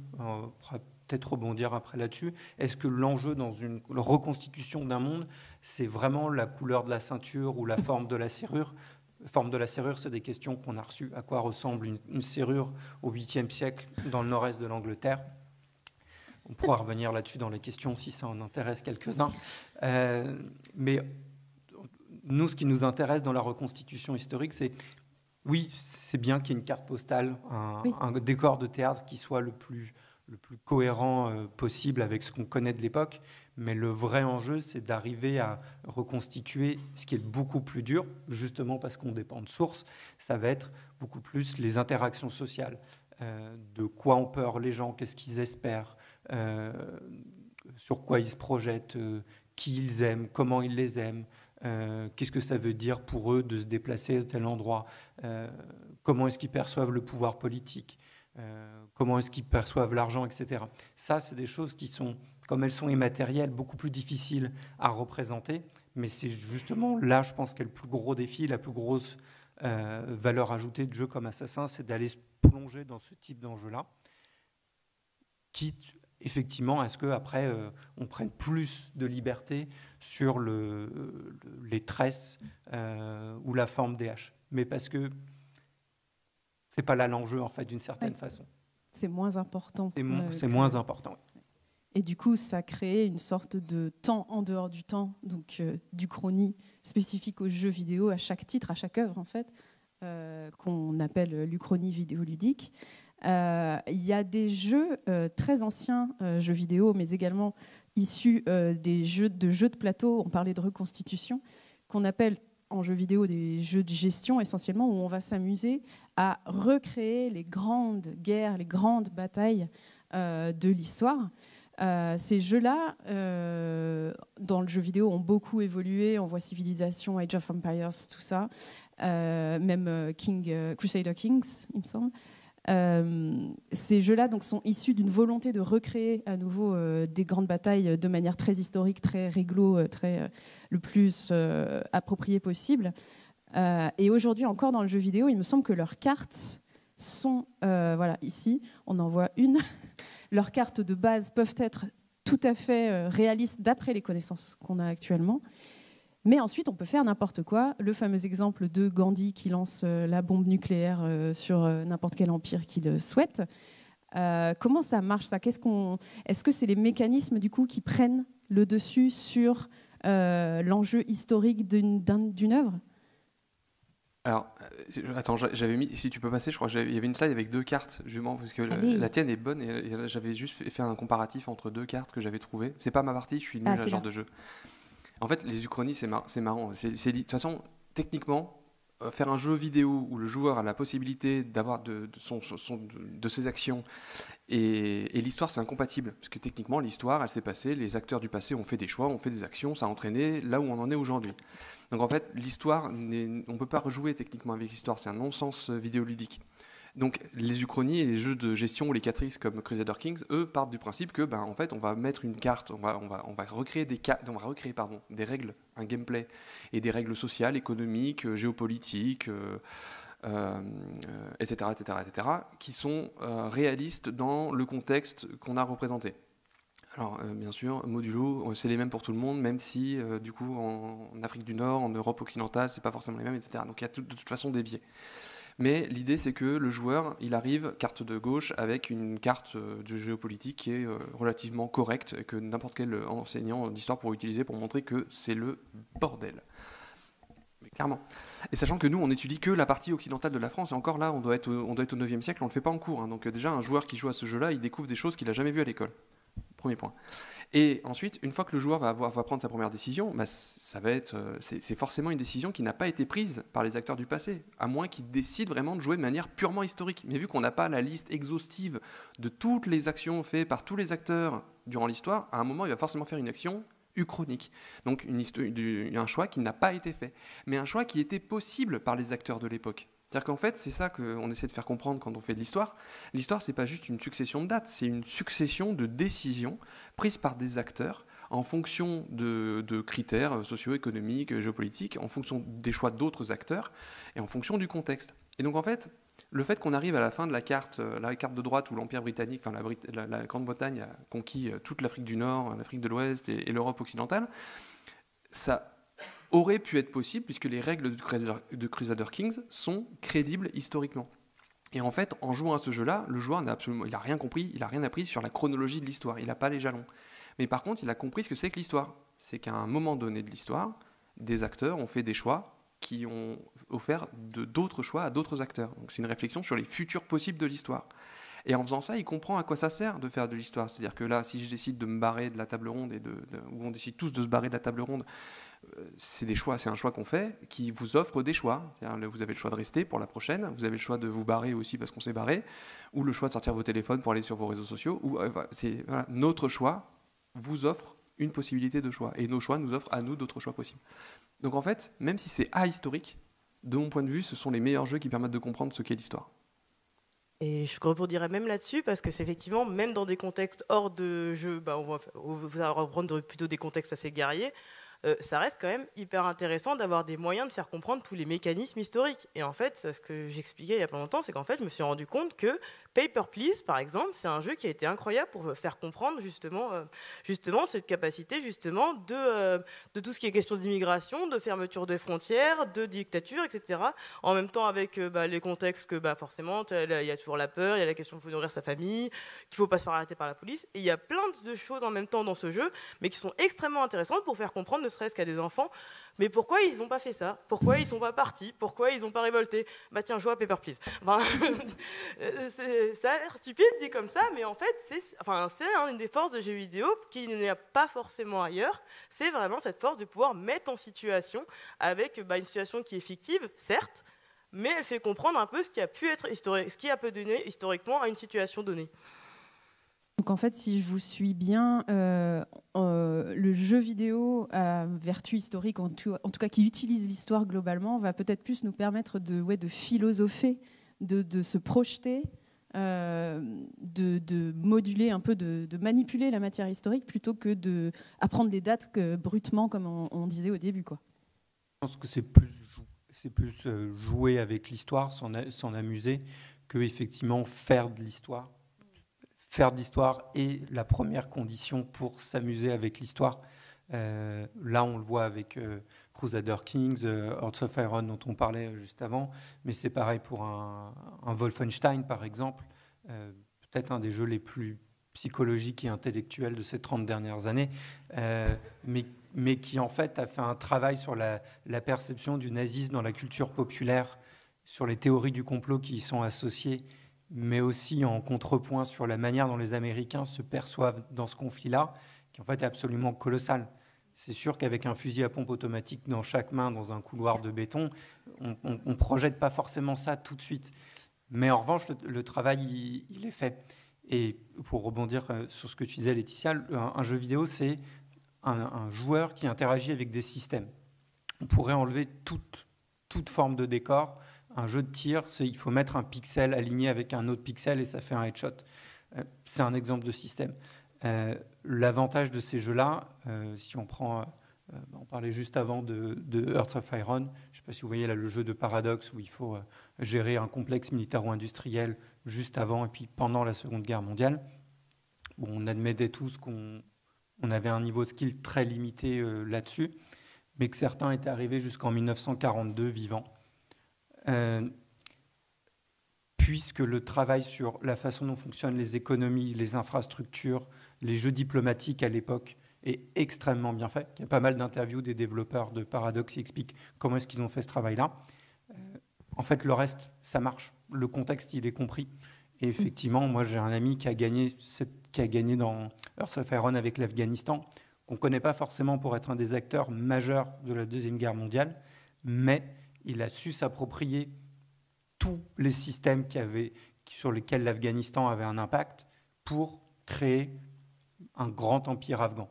peut-être rebondir après là-dessus. Est-ce que l'enjeu dans une reconstitution d'un monde, c'est vraiment la couleur de la ceinture ou la forme de la serrure ? La forme de la serrure, c'est des questions qu'on a reçues. À quoi ressemble une serrure au 8e siècle dans le nord-est de l'Angleterre ? On pourra revenir là-dessus dans les questions si ça en intéresse quelques-uns. Mais nous, ce qui nous intéresse dans la reconstitution historique, c'est... Oui, c'est bien qu'il y ait une carte postale, un décor de théâtre qui soit le plus cohérent possible avec ce qu'on connaît de l'époque, Mais le vrai enjeu, c'est d'arriver à reconstituer ce qui est beaucoup plus dur, justement parce qu'on dépend de sources. Ça va être beaucoup plus les interactions sociales. De quoi ont peur les gens, qu'est-ce qu'ils espèrent, sur quoi ils se projettent, qui ils aiment, comment ils les aiment, qu'est-ce que ça veut dire pour eux de se déplacer à tel endroit, comment est-ce qu'ils perçoivent le pouvoir politique, comment est-ce qu'ils perçoivent l'argent, etc. Ça, c'est des choses qui sont, comme elles sont immatérielles, beaucoup plus difficiles à représenter, mais c'est justement là, je pense, qu'est le plus gros défi, la plus grosse valeur ajoutée de jeux comme Assassin, c'est d'aller se plonger dans ce type d'enjeu-là, quitte effectivement à ce qu'après on prenne plus de liberté sur les tresses ou la forme des haches. Mais parce que c'est pas là l'enjeu, en fait, d'une certaine façon. C'est moins important. C'est moins important. Et du coup, ça crée une sorte de temps en dehors du temps, donc d'Uchronie spécifique aux jeux vidéo, à chaque titre, à chaque œuvre, en fait, qu'on appelle l'Uchronie vidéoludique. Il y a des jeux très anciens, jeux vidéo, mais également issus des jeux de plateau. On parlait de reconstitution, qu'on appelle en jeux vidéo des jeux de gestion essentiellement, où on va s'amuser à recréer les grandes guerres, les grandes batailles de l'histoire. Ces jeux-là, dans le jeu vidéo, ont beaucoup évolué. On voit Civilization, Age of Empires, tout ça. Même Crusader Kings, il me semble. Ces jeux-là donc, sont issus d'une volonté de recréer à nouveau des grandes batailles de manière très historique, très réglo, le plus approprié possible. Et aujourd'hui, encore dans le jeu vidéo, il me semble que leurs cartes sont... voilà, ici, on en voit une. Leurs cartes de base peuvent être tout à fait réalistes d'après les connaissances qu'on a actuellement. Mais ensuite, on peut faire n'importe quoi. Le fameux exemple de Gandhi qui lance la bombe nucléaire sur n'importe quel empire qu'il le souhaite. Comment ça marche, ça ? Est-ce que c'est les mécanismes du coup, qui prennent le dessus sur l'enjeu historique d'une œuvre ? Alors, attends, j'avais mis, si tu peux passer, je crois qu'il y avait une slide avec 2 cartes, justement, parce que la tienne est bonne, et j'avais juste fait un comparatif entre 2 cartes que j'avais trouvées. C'est pas ma partie, je suis nul à ce genre de jeu. En fait, les uchronies, c'est marrant. De toute façon, techniquement, faire un jeu vidéo où le joueur a la possibilité d'avoir de ses actions et l'histoire, c'est incompatible. Parce que techniquement, l'histoire, elle s'est passée, les acteurs du passé ont fait des choix, ont fait des actions, ça a entraîné là où on en est aujourd'hui. Donc en fait, l'histoire, on ne peut pas rejouer techniquement avec l'histoire, c'est un non-sens vidéoludique. Donc les uchronies et les jeux de gestion ou les catrices comme Crusader Kings, eux, partent du principe que, en fait, on va mettre une carte, on va recréer des règles, un gameplay et des règles sociales, économiques, géopolitiques, etc., qui sont réalistes dans le contexte qu'on a représenté. Alors, bien sûr, modulo, c'est les mêmes pour tout le monde, même si, du coup, en Afrique du Nord, en Europe occidentale, c'est pas forcément les mêmes, etc. Donc, il y a de toute façon des biais. Mais l'idée, c'est que le joueur, il arrive, carte de gauche, avec une carte de géopolitique qui est relativement correcte, et que n'importe quel enseignant d'histoire pourrait utiliser pour montrer que c'est le bordel. Mais clairement. Et sachant que nous, on étudie que la partie occidentale de la France, et encore là, on doit être au 9e siècle, on ne le fait pas en cours. Hein. Donc déjà, un joueur qui joue à ce jeu-là, il découvre des choses qu'il n'a jamais vues à l'école. Premier point. Et ensuite, une fois que le joueur va prendre sa première décision, c'est forcément une décision qui n'a pas été prise par les acteurs du passé, à moins qu'ils décident vraiment de jouer de manière purement historique. Mais vu qu'on n'a pas la liste exhaustive de toutes les actions faites par tous les acteurs durant l'histoire, à un moment, il va forcément faire une action uchronique. Donc un choix qui n'a pas été fait, mais un choix qui était possible par les acteurs de l'époque. C'est-à-dire qu'en fait, c'est ça qu'on essaie de faire comprendre quand on fait de l'histoire. L'histoire, c'est pas juste une succession de dates, c'est une succession de décisions prises par des acteurs en fonction de critères socio-économiques, géopolitiques, en fonction des choix d'autres acteurs et en fonction du contexte. Et donc en fait, le fait qu'on arrive à la fin de la carte de droite où l'Empire britannique, enfin la Grande-Bretagne a conquis toute l'Afrique du Nord, l'Afrique de l'Ouest et l'Europe occidentale, ça aurait pu être possible puisque les règles de Crusader Kings sont crédibles historiquement. Et en fait, en jouant à ce jeu-là, le joueur n'a rien compris, il n'a rien appris sur la chronologie de l'histoire, il n'a pas les jalons. Mais par contre, il a compris ce que c'est que l'histoire. C'est qu'à un moment donné de l'histoire, des acteurs ont fait des choix qui ont offert d'autres choix à d'autres acteurs. Donc c'est une réflexion sur les futurs possibles de l'histoire. Et en faisant ça, il comprend à quoi ça sert de faire de l'histoire. C'est-à-dire que là, si je décide de me barrer de la table ronde, ou on décide tous de se barrer de la table ronde, c'est un choix qu'on fait qui vous offre des choix. Vous avez le choix de rester pour la prochaine, vous avez le choix de vous barrer aussi parce qu'on s'est barré, ou le choix de sortir vos téléphones pour aller sur vos réseaux sociaux. Notre choix vous offre une possibilité de choix, et nos choix nous offrent à nous d'autres choix possibles. Donc en fait, même si c'est ahistorique, de mon point de vue, ce sont les meilleurs jeux qui permettent de comprendre ce qu'est l'histoire. Et je rebondirais même là-dessus, parce que c'est effectivement, même dans des contextes hors de jeu, on va reprendre plutôt des contextes assez guerriers, ça reste quand même hyper intéressant d'avoir des moyens de faire comprendre tous les mécanismes historiques. Et en fait, ce que j'expliquais il n'y a pas longtemps, c'est qu'en fait, je me suis rendu compte que Paper Please, par exemple, c'est un jeu qui a été incroyable pour faire comprendre justement cette capacité justement de tout ce qui est question d'immigration, de fermeture des frontières, de dictature, etc. En même temps avec les contextes que forcément, il y a toujours la peur, il y a la question qu'il faut nourrir sa famille, qu'il ne faut pas se faire arrêter par la police. Et il y a plein de choses en même temps dans ce jeu, mais qui sont extrêmement intéressantes pour faire comprendre, ne serait-ce qu'à des enfants, mais pourquoi ils n'ont pas fait ça, pourquoi ils ne sont pas partis, pourquoi ils n'ont pas révolté. Tiens, joue à Paper Please. Ça a l'air stupide dit comme ça, mais en fait, c'est une des forces de jeux vidéo qui n'y a pas forcément ailleurs. C'est vraiment cette force de pouvoir mettre en situation avec une situation qui est fictive, certes, mais elle fait comprendre un peu ce qui a pu être historique, ce qui a pu donner historiquement à une situation donnée. Donc en fait, si je vous suis bien, le jeu vidéo à vertu historique, en tout cas qui utilise l'histoire globalement, va peut-être plus nous permettre de philosopher, de se projeter, de moduler un peu, de manipuler la matière historique plutôt que d'apprendre les dates brutement comme on disait au début, quoi. Je pense que c'est plus jouer avec l'histoire, s'en amuser, que effectivement faire de l'histoire. Faire de l'histoire est la première condition pour s'amuser avec l'histoire. Là, on le voit avec Crusader Kings, Hearts of Iron dont on parlait juste avant, mais c'est pareil pour un Wolfenstein, par exemple, peut-être un des jeux les plus psychologiques et intellectuels de ces 30 dernières années, mais qui en fait a fait un travail sur la perception du nazisme dans la culture populaire, sur les théories du complot qui y sont associées, mais aussi en contrepoint sur la manière dont les Américains se perçoivent dans ce conflit-là, qui en fait est absolument colossal. C'est sûr qu'avec un fusil à pompe automatique dans chaque main, dans un couloir de béton, on ne projette pas forcément ça tout de suite. Mais en revanche, le travail, il est fait. Et pour rebondir sur ce que tu disais, Laetitia, un jeu vidéo, c'est un joueur qui interagit avec des systèmes. On pourrait enlever toute forme de décor. Un jeu de tir, il faut mettre un pixel aligné avec un autre pixel et ça fait un headshot. C'est un exemple de système. L'avantage de ces jeux-là, si on prend, on parlait juste avant de Hearts of Iron, je ne sais pas si vous voyez là le jeu de Paradox où il faut gérer un complexe militaro-industriel juste avant et puis pendant la Seconde Guerre mondiale. Bon, on admettait tous qu'on avait un niveau de skill très limité là-dessus, mais que certains étaient arrivés jusqu'en 1942 vivants. Puisque le travail sur la façon dont fonctionnent les économies, les infrastructures, les jeux diplomatiques à l'époque est extrêmement bien fait. Il y a pas mal d'interviews des développeurs de Paradox qui expliquent comment est-ce qu'ils ont fait ce travail-là. En fait, le reste, ça marche. Le contexte, il est compris. Et effectivement, moi, j'ai un ami qui a gagné dans Hearts of Iron avec l'Afghanistan, qu'on ne connaît pas forcément pour être un des acteurs majeurs de la Deuxième Guerre mondiale, mais il a su s'approprier tous les systèmes sur lesquels l'Afghanistan avait un impact pour créer un grand empire afghan.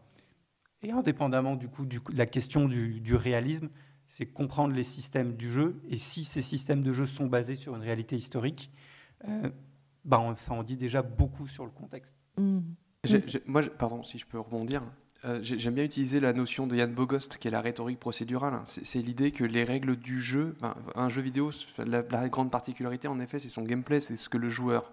Et indépendamment de la question du réalisme, c'est comprendre les systèmes du jeu. Et si ces systèmes de jeu sont basés sur une réalité historique, ça en dit déjà beaucoup sur le contexte. Moi, pardon, si je peux rebondir. J'aime bien utiliser la notion de Jan Bogost, qui est la rhétorique procédurale. C'est l'idée que les règles du jeu, un jeu vidéo, la grande particularité, en effet, c'est son gameplay, c'est ce que le joueur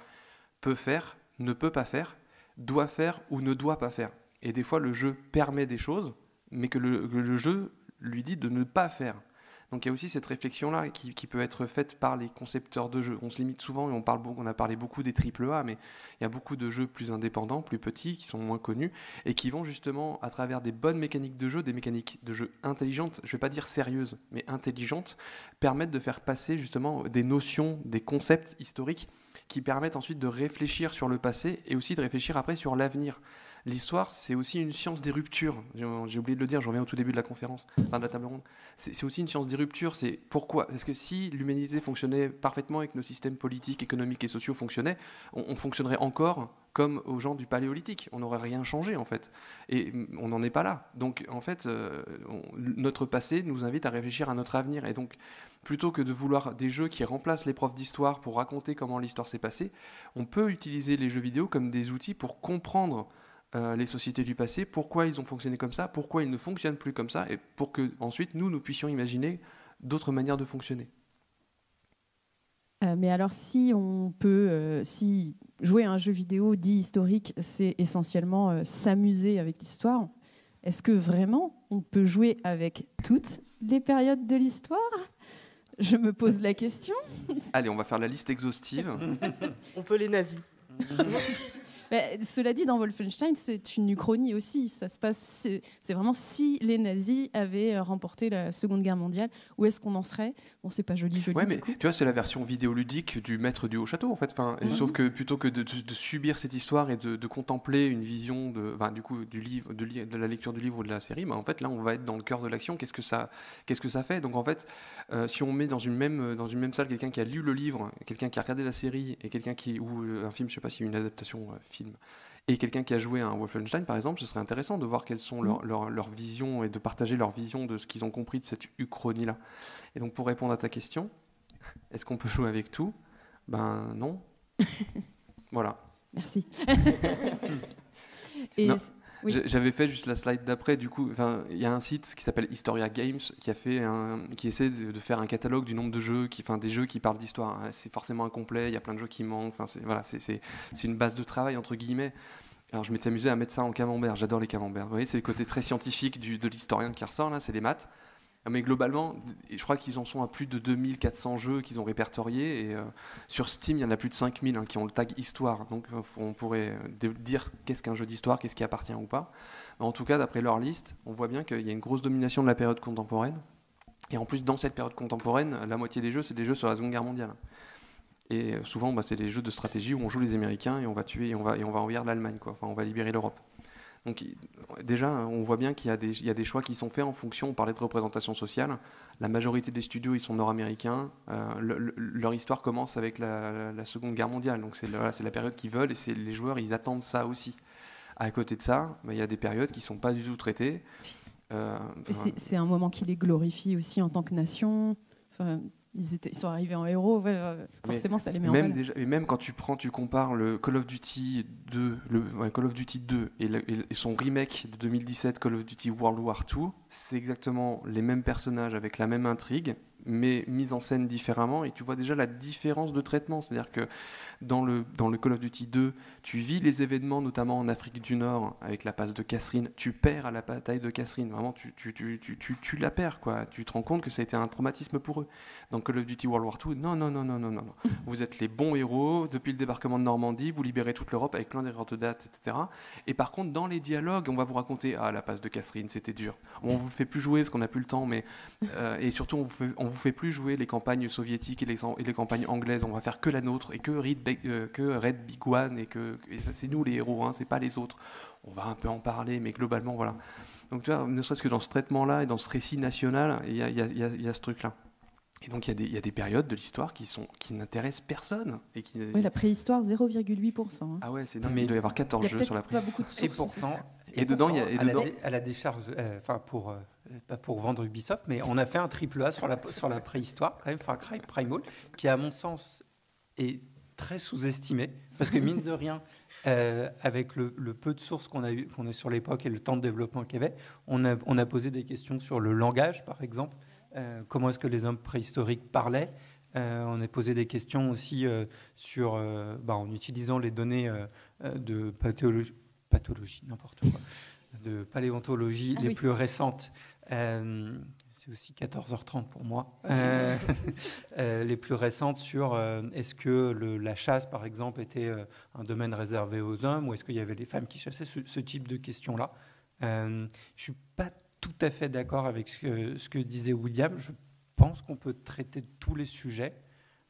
peut faire, ne peut pas faire, doit faire ou ne doit pas faire. Et des fois, le jeu permet des choses, mais que le jeu lui dit de ne pas faire. Donc il y a aussi cette réflexion-là qui peut être faite par les concepteurs de jeux. On se limite souvent, et on a parlé beaucoup des AAA, mais il y a beaucoup de jeux plus indépendants, plus petits, qui sont moins connus, et qui vont justement, à travers des bonnes mécaniques de jeu, des mécaniques de jeu intelligentes, je ne vais pas dire sérieuses, mais intelligentes, permettre de faire passer justement des notions, des concepts historiques qui permettent ensuite de réfléchir sur le passé et aussi de réfléchir après sur l'avenir. L'histoire, c'est aussi une science des ruptures. J'ai oublié de le dire, j'en reviens au tout début de la conférence, de la table ronde. C'est aussi une science des ruptures. C'est pourquoi ? Parce que si l'humanité fonctionnait parfaitement et que nos systèmes politiques, économiques et sociaux fonctionnaient, on fonctionnerait encore comme aux gens du Paléolithique. On n'aurait rien changé, en fait. Et on n'en est pas là. Donc, en fait, notre passé nous invite à réfléchir à notre avenir. Et donc, plutôt que de vouloir des jeux qui remplacent les profs d'histoire pour raconter comment l'histoire s'est passée, on peut utiliser les jeux vidéo comme des outils pour comprendre les sociétés du passé, pourquoi ils ont fonctionné comme ça, pourquoi ils ne fonctionnent plus comme ça, et pour que ensuite nous puissions imaginer d'autres manières de fonctionner. Mais alors, si on peut, si jouer à un jeu vidéo dit historique, c'est essentiellement s'amuser avec l'histoire, est-ce que vraiment on peut jouer avec toutes les périodes de l'histoire ? Je me pose la question. Allez, on va faire la liste exhaustive. On peut les nazis. Cela dit, dans Wolfenstein, c'est une uchronie aussi. Ça se passe, c'est vraiment si les nazis avaient remporté la Seconde Guerre mondiale, où est-ce qu'on en serait ? Bon, c'est pas joli. Ouais, mais tu vois, c'est la version vidéoludique du maître du haut château, en fait. Sauf que plutôt que de subir cette histoire et de contempler une vision du livre, de la lecture du livre ou de la série, en fait, là, on va être dans le cœur de l'action. Qu'est-ce que ça fait ? Donc, en fait, si on met dans une même salle quelqu'un qui a lu le livre, quelqu'un qui a regardé la série et quelqu'un ou un film, je sais pas s'il y a une adaptation film, et quelqu'un qui a joué à un Wolfenstein, par exemple, ce serait intéressant de voir quelles sont leurs visions et de partager leur vision de ce qu'ils ont compris de cette uchronie-là. Et donc, pour répondre à ta question, est-ce qu'on peut jouer avec tout ? Ben non. Voilà. Merci. Oui. J'avais fait juste la slide d'après. Du coup, il y a un site qui s'appelle Historia Games qui essaie de faire un catalogue du nombre de jeux, des jeux qui parlent d'histoire. C'est forcément incomplet. Il y a plein de jeux qui manquent. C'est une base de travail entre guillemets. Alors je m'étais amusé à mettre ça en camembert. J'adore les camemberts. Vous voyez, c'est le côté très scientifique de l'historien qui ressort là. C'est les maths. Mais globalement, je crois qu'ils en sont à plus de 2400 jeux qu'ils ont répertoriés. Et sur Steam, il y en a plus de 5000 qui ont le tag histoire. Donc on pourrait dire qu'est-ce qu'un jeu d'histoire, qu'est-ce qui appartient ou pas. Mais en tout cas, d'après leur liste, on voit bien qu'il y a une grosse domination de la période contemporaine. Et en plus, dans cette période contemporaine, la moitié des jeux, c'est des jeux sur la Seconde Guerre mondiale. Et souvent, c'est des jeux de stratégie où on joue les Américains et on va tuer et on va envahir l'Allemagne, quoi. Enfin, on va libérer l'Europe. Donc déjà, on voit bien qu'il y a des choix qui sont faits en fonction, on parlait de représentation sociale, la majorité des studios, ils sont nord-américains, leur histoire commence avec la Seconde Guerre mondiale, donc c'est la période qu'ils veulent et les joueurs, ils attendent ça aussi. À côté de ça, il y a des périodes qui ne sont pas du tout traitées. C'est un moment qui les glorifie aussi en tant que nation. Ils sont arrivés en héros, forcément ça les met en valeur. Et même quand tu compares le Call of Duty 2, et son remake de 2017, Call of Duty World War II, c'est exactement les mêmes personnages avec la même intrigue, mais mise en scène différemment, et tu vois déjà la différence de traitement. C'est-à-dire que dans le Call of Duty 2, tu vis les événements, notamment en Afrique du Nord, avec la passe de Kasserine, tu perds à la bataille de Kasserine, vraiment tu la perds, quoi. Tu te rends compte que ça a été un traumatisme pour eux. Dans Call of Duty World War II, non. Vous êtes les bons héros, depuis le débarquement de Normandie, vous libérez toute l'Europe avec plein d'erreurs de date, etc. Et par contre, dans les dialogues, on va vous raconter, la passe de Kasserine, c'était dur. On vous fait plus jouer parce qu'on n'a plus le temps, mais et surtout, on vous fait plus jouer les campagnes soviétiques et les campagnes anglaises. On va faire que la nôtre et que Red Big One et c'est nous les héros, c'est pas les autres. On va un peu en parler, mais globalement, voilà. Donc tu vois, ne serait-ce que dans ce traitement-là et dans ce récit national, il y a ce truc-là. Et donc il y a des périodes de l'histoire qui n'intéressent personne. Oui, la préhistoire, 0,8%. Ah ouais, c'est dingue. Mais il doit y avoir 14 jeux sur la préhistoire. Pas beaucoup de sources. Et dedans, à la décharge, pas pour vendre Ubisoft, mais on a fait un AAA sur la préhistoire, quand même, Far Cry Primal, qui à mon sens est très sous-estimé, parce que mine de rien, avec le peu de sources qu'on a sur l'époque et le temps de développement qu'il y avait, on a posé des questions sur le langage, par exemple. Comment est-ce que les hommes préhistoriques parlaient. On a posé des questions aussi en utilisant les données de pathologie, n'importe quoi, de paléontologie les plus récentes. c'est aussi 14h30 pour moi, les plus récentes sur est-ce que la chasse, par exemple, était un domaine réservé aux hommes ou est-ce qu'il y avait les femmes qui chassaient, ce type de questions-là. Je ne suis pas tout à fait d'accord avec ce que disait William. Je pense qu'on peut traiter tous les sujets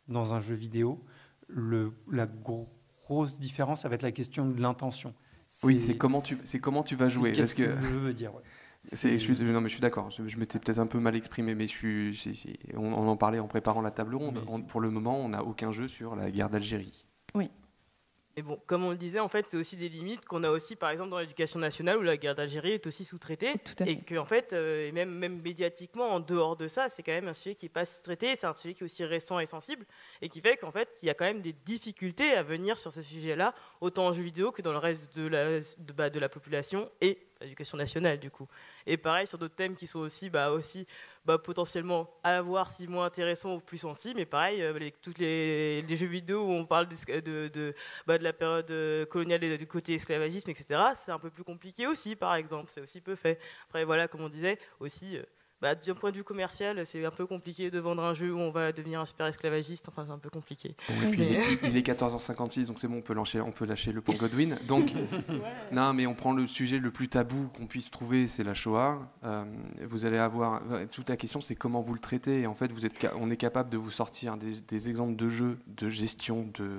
dans un jeu vidéo. La grosse différence, ça va être la question de l'intention. Oui, c'est comment tu vas jouer. Qu'est-ce que je veux dire, ouais. Non, mais je suis d'accord. Je m'étais peut-être un peu mal exprimé, mais on en parlait en préparant la table ronde. Pour le moment, on n'a aucun jeu sur la guerre d'Algérie. Oui. Et bon, comme on le disait, en fait, c'est aussi des limites qu'on a aussi, par exemple, dans l'éducation nationale, où la guerre d'Algérie est aussi sous-traitée. Et que, en fait, et même médiatiquement, en dehors de ça, c'est quand même un sujet qui n'est pas sous-traité. C'est un sujet qui est aussi récent et sensible, et qui fait qu'en fait, il y a quand même des difficultés à venir sur ce sujet-là, autant en jeu vidéo que dans le reste de la population et l'éducation nationale, du coup. Et pareil sur d'autres thèmes qui sont aussi potentiellement à voir si moins intéressants ou plus sensibles, mais pareil, tous les jeux vidéo où on parle de la période coloniale et du côté esclavagisme, etc., c'est un peu plus compliqué aussi, par exemple, c'est aussi peu fait. Après, voilà, comme on disait, aussi, d'un point de vue commercial, c'est un peu compliqué de vendre un jeu où on va devenir un super esclavagiste, enfin, c'est un peu compliqué. Oui, puis il est 14h56, donc c'est bon, on peut lâcher le point Godwin. Donc, non, mais on prend le sujet le plus tabou qu'on puisse trouver, c'est la Shoah. Vous allez avoir... Toute la question, c'est comment vous le traitez. Et en fait, on est capable de vous sortir des exemples de jeux de gestion de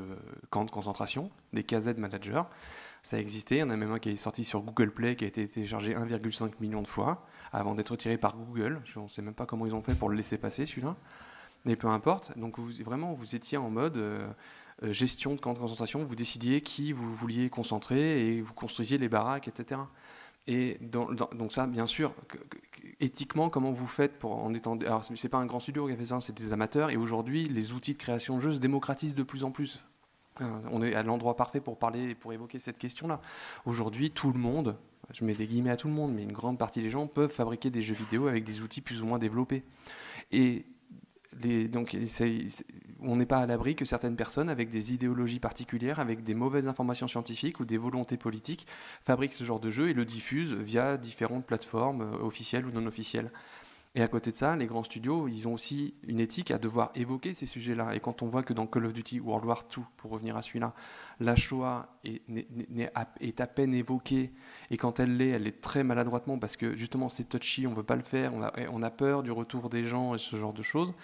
camps de concentration, des KZ Manager. Ça a existé, il y en a même un qui est sorti sur Google Play, qui a été téléchargé 1,5 million de fois, avant d'être retiré par Google. Je ne sais même pas comment ils ont fait pour le laisser passer, celui-là. Mais peu importe. Donc vous étiez en mode gestion de camps de concentration. Vous décidiez qui vous vouliez concentrer et vous construisiez les baraques, etc. Et donc ça, bien sûr, éthiquement, comment vous faites pour alors c'est pas un grand studio qui a fait ça, c'est des amateurs. Et aujourd'hui, les outils de création de jeux se démocratisent de plus en plus. On est à l'endroit parfait pour évoquer cette question-là. Aujourd'hui, tout le monde, je mets des guillemets à tout le monde, mais une grande partie des gens peuvent fabriquer des jeux vidéo avec des outils plus ou moins développés. Et donc, on n'est pas à l'abri que certaines personnes, avec des idéologies particulières, avec des mauvaises informations scientifiques ou des volontés politiques, fabriquent ce genre de jeu et le diffusent via différentes plateformes officielles ou non officielles. Et à côté de ça, les grands studios, ils ont aussi une éthique à devoir évoquer ces sujets-là. Et quand on voit que dans Call of Duty World War II, pour revenir à celui-là, la Shoah est à peine évoquée, et quand elle est très maladroitement, parce que justement c'est touchy, on ne veut pas le faire, on a peur du retour des gens et ce genre de choses.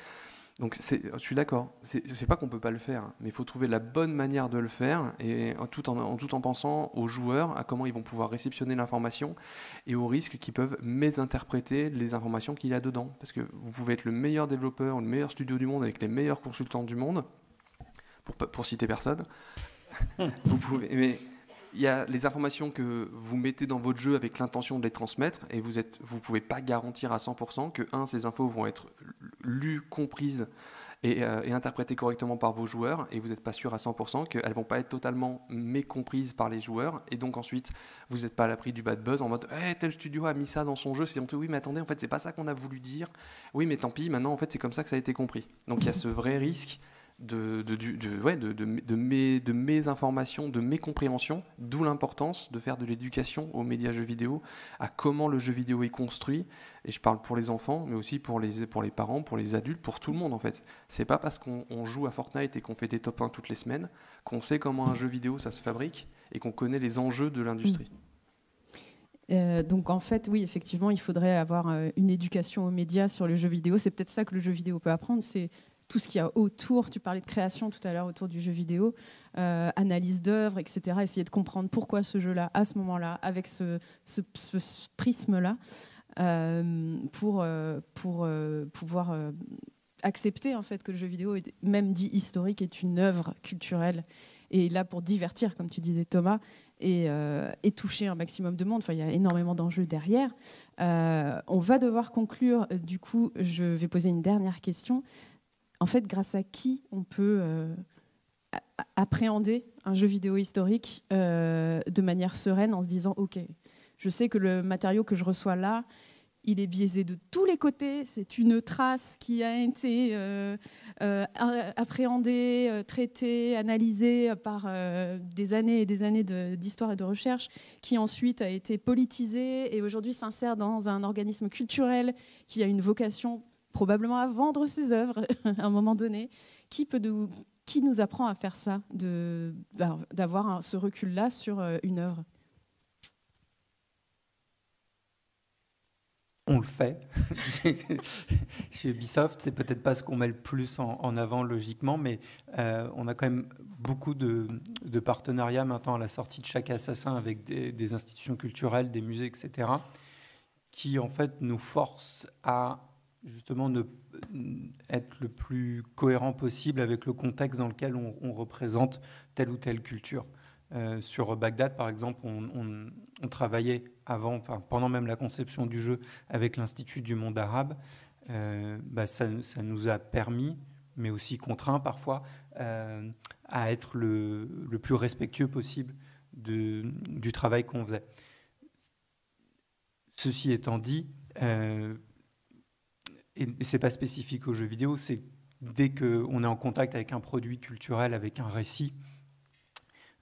Donc je suis d'accord, c'est pas qu'on ne peut pas le faire, mais il faut trouver la bonne manière de le faire, et tout en pensant aux joueurs, à comment ils vont pouvoir réceptionner l'information, et aux risques qu'ils peuvent mésinterpréter les informations qu'il y a dedans. Parce que vous pouvez être le meilleur développeur, le meilleur studio du monde, avec les meilleurs consultants du monde, pour citer personne, vous pouvez... Mais, il y a les informations que vous mettez dans votre jeu avec l'intention de les transmettre, et vous ne pouvez pas garantir à 100% que, ces infos vont être lues, comprises et interprétées correctement par vos joueurs, et vous n'êtes pas sûr à 100% qu'elles ne vont pas être totalement mécomprises par les joueurs, et donc ensuite, vous n'êtes pas à l'abri du bad buzz en mode « tel studio a mis ça dans son jeu, c'est honteux, oui mais attendez, en fait c'est pas ça qu'on a voulu dire, oui mais tant pis, maintenant en fait c'est comme ça que ça a été compris ». Donc il y a ce vrai risque de mésinformation, de mécompréhension, d'où l'importance de faire de l'éducation aux médias jeux vidéo, à comment le jeu vidéo est construit, et je parle pour les enfants, mais aussi pour les parents, pour les adultes, pour tout le monde en fait. C'est pas parce qu'on joue à Fortnite et qu'on fait des top 1 toutes les semaines qu'on sait comment un jeu vidéo ça se fabrique et qu'on connaît les enjeux de l'industrie. Donc en fait, oui, effectivement, il faudrait avoir une éducation aux médias sur le jeu vidéo. C'est peut-être ça que le jeu vidéo peut apprendre, c'est tout ce qu'il y a autour. Tu parlais de création tout à l'heure autour du jeu vidéo, analyse d'œuvres, etc. Essayer de comprendre pourquoi ce jeu-là, à ce moment-là, avec ce prisme-là, pour pouvoir accepter en fait que le jeu vidéo, même dit historique, est une œuvre culturelle et là pour divertir, comme tu disais Thomas, et toucher un maximum de monde. Enfin, il y a énormément d'enjeux derrière. On va devoir conclure. Du coup, je vais poser une dernière question. En fait, grâce à qui on peut appréhender un jeu vidéo historique de manière sereine en se disant « Ok, je sais que le matériau que je reçois là, il est biaisé de tous les côtés. C'est une trace qui a été appréhendée, traitée, analysée par des années et des années d'histoire et de recherche, qui ensuite a été politisée et aujourd'hui s'insère dans un organisme culturel qui a une vocation probablement à vendre ses œuvres à un moment donné. Qui nous apprend à faire ça, d'avoir ce recul-là sur une œuvre? On le fait. Chez Ubisoft, c'est peut-être pas ce qu'on met le plus en avant logiquement, mais on a quand même beaucoup de partenariats maintenant à la sortie de chaque Assassin avec des institutions culturelles, des musées, etc., qui en fait nous forcent à justement être le plus cohérent possible avec le contexte dans lequel on représente telle ou telle culture. Sur Bagdad, par exemple, on travaillait pendant même la conception du jeu avec l'Institut du monde arabe. Ça nous a permis, mais aussi contraint parfois, à être le plus respectueux possible du travail qu'on faisait. Ceci étant dit, et c'est pas spécifique aux jeux vidéo, c'est dès qu'on est en contact avec un produit culturel, avec un récit,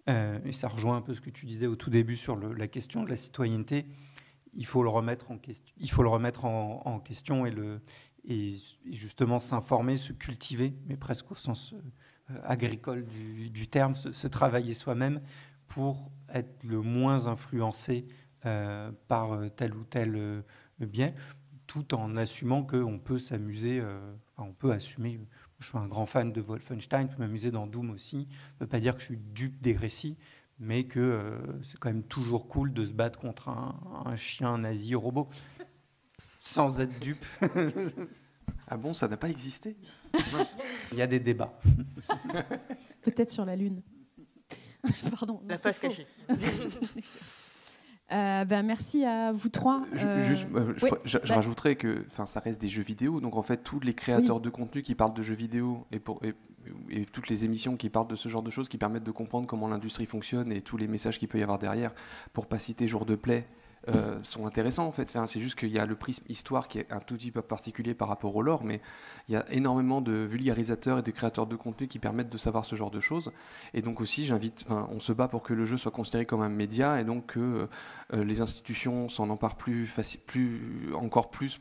et ça rejoint un peu ce que tu disais au tout début sur la question de la citoyenneté, il faut le remettre en question et justement s'informer, se cultiver, mais presque au sens agricole du terme, se travailler soi-même pour être le moins influencé par tel ou tel biais, tout en assumant qu'on peut s'amuser, on peut assumer. Je suis un grand fan de Wolfenstein, je peux m'amuser dans Doom aussi. Ça ne veut pas dire que je suis dupe des récits, mais que c'est quand même toujours cool de se battre contre un chien nazi robot, sans être dupe. Ah bon, ça n'a pas existé? Il y a des débats. Peut-être sur la Lune. Pardon. La face cachée. Merci à vous trois. Je rajouterais que ça reste des jeux vidéo, donc en fait tous les créateurs de contenu qui parlent de jeux vidéo et toutes les émissions qui parlent de ce genre de choses qui permettent de comprendre comment l'industrie fonctionne et tous les messages qu'il peut y avoir derrière, pour pas citer Jour de Play, sont intéressants en fait. C'est juste qu'il y a le prisme histoire qui est un tout petit peu particulier par rapport au lore, mais il y a énormément de vulgarisateurs et de créateurs de contenu qui permettent de savoir ce genre de choses. Et donc aussi, on se bat pour que le jeu soit considéré comme un média et donc que les institutions s'en emparent encore plus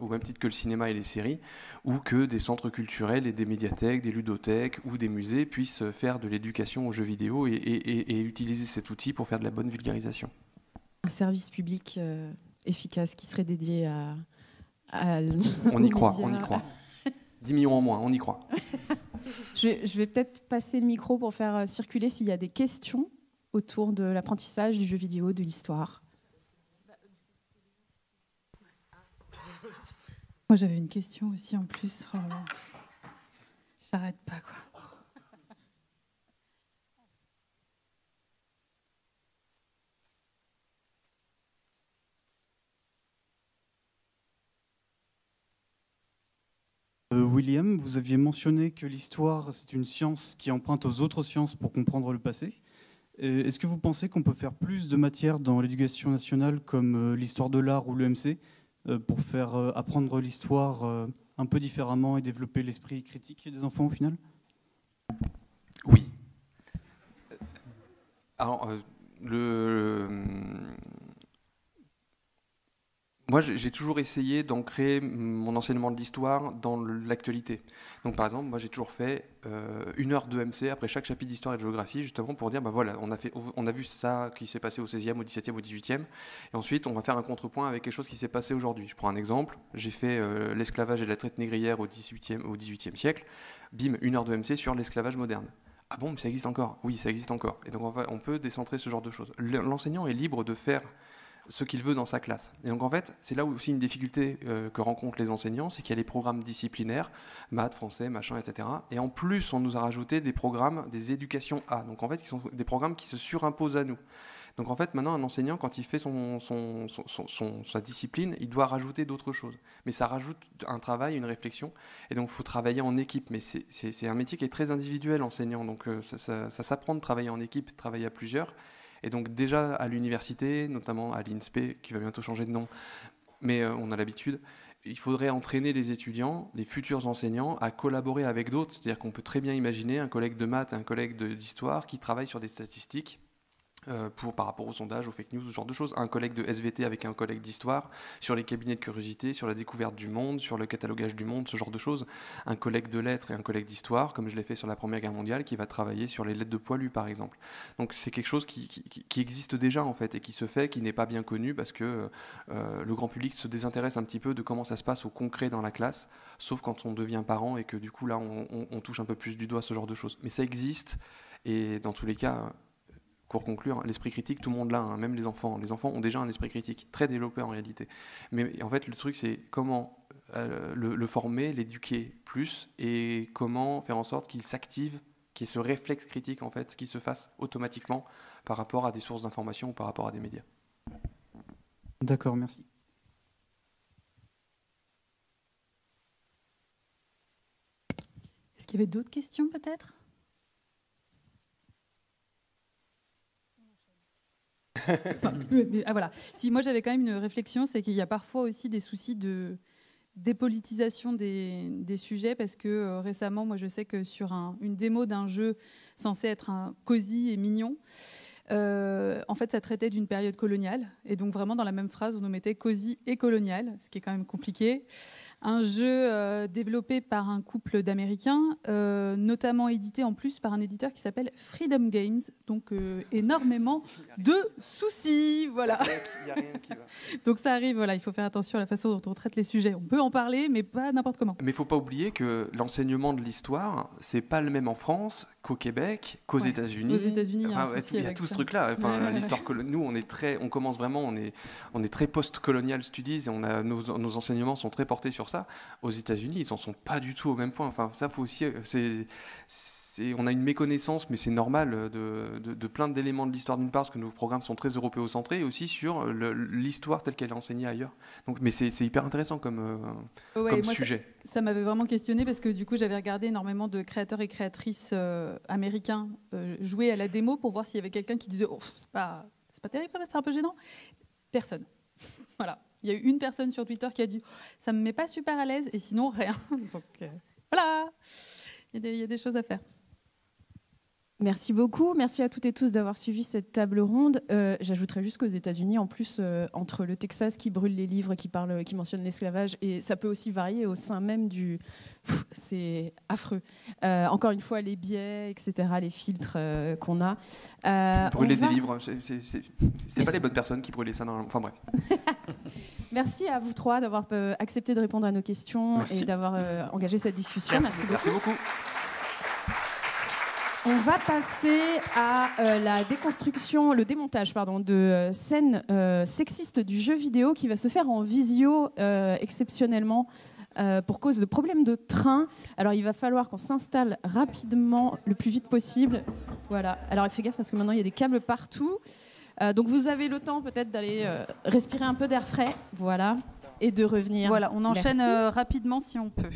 au même titre que le cinéma et les séries, ou que des centres culturels et des médiathèques, des ludothèques ou des musées puissent faire de l'éducation aux jeux vidéo et utiliser cet outil pour faire de la bonne vulgarisation. Un service public efficace qui serait dédié à on y croit. 10 millions en moins, on y croit. Je vais peut-être passer le micro pour faire circuler s'il y a des questions autour de l'apprentissage du jeu vidéo, de l'histoire. Moi, j'avais une question aussi en plus. Oh, j'arrête pas, quoi. William, vous aviez mentionné que l'histoire, c'est une science qui emprunte aux autres sciences pour comprendre le passé. Est-ce que vous pensez qu'on peut faire plus de matières dans l'éducation nationale, comme l'histoire de l'art ou l'EMC, pour faire apprendre l'histoire un peu différemment et développer l'esprit critique des enfants au final? Oui. Alors, moi, j'ai toujours essayé d'ancrer mon enseignement de l'histoire dans l'actualité. Donc, par exemple, moi, j'ai toujours fait 1 heure de MC après chaque chapitre d'histoire et de géographie, justement pour dire, voilà, on a vu ça qui s'est passé au 16e, au 17e, au 18e, et ensuite, on va faire un contrepoint avec quelque chose qui s'est passé aujourd'hui. Je prends un exemple, j'ai fait l'esclavage et la traite négrière au 18e siècle, bim, 1 heure de MC sur l'esclavage moderne. Ah bon, mais ça existe encore? Oui, ça existe encore. Et donc, on peut décentrer ce genre de choses. L'enseignant est libre de faire ce qu'il veut dans sa classe. Et donc en fait, c'est là où aussi une difficulté que rencontrent les enseignants, c'est qu'il y a les programmes disciplinaires, maths, français, machin, etc. Et en plus, on nous a rajouté des programmes, des éducations A. Donc en fait, qui sont des programmes qui se surimposent à nous. Donc en fait, maintenant, un enseignant, quand il fait sa discipline, il doit rajouter d'autres choses. Mais ça rajoute un travail, une réflexion. Et donc il faut travailler en équipe. Mais c'est un métier qui est très individuel, enseignant. Donc ça s'apprend de travailler en équipe, de travailler à plusieurs. Et donc déjà à l'université, notamment à l'INSPE, qui va bientôt changer de nom, mais on a l'habitude. Il faudrait entraîner les étudiants, les futurs enseignants, à collaborer avec d'autres. C'est-à-dire qu'on peut très bien imaginer un collègue de maths et un collègue d'histoire qui travaillent sur des statistiques par rapport aux sondages, aux fake news, ce genre de choses. Un collègue de SVT avec un collègue d'histoire sur les cabinets de curiosité, sur la découverte du monde, sur le catalogage du monde, ce genre de choses. Un collègue de lettres et un collègue d'histoire, comme je l'ai fait sur la Première Guerre mondiale, qui va travailler sur les lettres de Poilu, par exemple. Donc c'est quelque chose qui existe déjà, en fait, et qui se fait, qui n'est pas bien connu, parce que le grand public se désintéresse un petit peu de comment ça se passe au concret dans la classe, sauf quand on devient parent et que du coup, là, on touche un peu plus du doigt ce genre de choses. Mais ça existe, et dans tous les cas... Pour conclure, l'esprit critique, tout le monde l'a, hein, même les enfants. Les enfants ont déjà un esprit critique, très développé en réalité. Mais en fait, le truc, c'est comment le former, l'éduquer plus, et comment faire en sorte qu'il s'active, qu'il y ait ce réflexe critique, en fait, qui se fasse automatiquement par rapport à des sources d'information ou par rapport à des médias. D'accord, merci. Est-ce qu'il y avait d'autres questions peut-être ? Voilà. Si moi j'avais quand même une réflexion, c'est qu'il y a parfois aussi des soucis de dépolitisation des sujets, parce que récemment, moi je sais que sur une démo d'un jeu censé être un cosy et mignon, en fait ça traitait d'une période coloniale, et donc vraiment dans la même phrase on nous mettait cosy et colonial, ce qui est quand même compliqué. Un jeu développé par un couple d'Américains, notamment édité en plus par un éditeur qui s'appelle Freedom Games, donc énormément de soucis, voilà. Il y a rien qui va. Donc ça arrive, voilà, il faut faire attention à la façon dont on traite les sujets. On peut en parler, mais pas n'importe comment. Mais il ne faut pas oublier que l'enseignement de l'histoire, c'est pas le même en France qu'au Québec, qu'aux États-Unis. Aux États-Unis, il y a tout ce truc-là. Enfin, l'histoire, nous, on commence vraiment, on est très post-colonial studies, et nos enseignements sont très portés sur ça. Aux États-Unis, ils n'en sont pas du tout au même point. Enfin, ça faut aussi. On a une méconnaissance, mais c'est normal, de plein d'éléments de l'histoire d'une part, parce que nos programmes sont très européocentrés, et aussi sur l'histoire telle qu'elle est enseignée ailleurs. Donc, mais c'est hyper intéressant comme sujet. Ça m'avait vraiment questionné, parce que du coup, j'avais regardé énormément de créateurs et créatrices américains jouer à la démo pour voir s'il y avait quelqu'un qui disait « Oh, c'est pas terrible, c'est un peu gênant ». Personne. Voilà. Il y a eu une personne sur Twitter qui a dit « Ça me met pas super à l'aise », et sinon rien. Donc voilà, il y a des choses à faire. Merci beaucoup. Merci à toutes et tous d'avoir suivi cette table ronde. J'ajouterais juste qu'aux États-Unis, en plus, entre le Texas qui brûle les livres, qui mentionne l'esclavage, et ça peut aussi varier au sein même du... c'est affreux. Encore une fois, les biais, etc., les filtres qu'on a. Brûler des livres, c'est pas les bonnes personnes qui brûlaient ça. Enfin bref. Merci à vous trois d'avoir accepté de répondre à nos questions. Merci. Et d'avoir engagé cette discussion. Merci beaucoup. On va passer à le démontage de scènes sexistes du jeu vidéo qui va se faire en visio exceptionnellement pour cause de problèmes de train. Alors il va falloir qu'on s'installe rapidement, le plus vite possible. Voilà. Alors fais gaffe parce que maintenant il y a des câbles partout. Donc vous avez le temps peut-être d'aller respirer un peu d'air frais, voilà, et de revenir. Voilà, on enchaîne Merci. rapidement si on peut.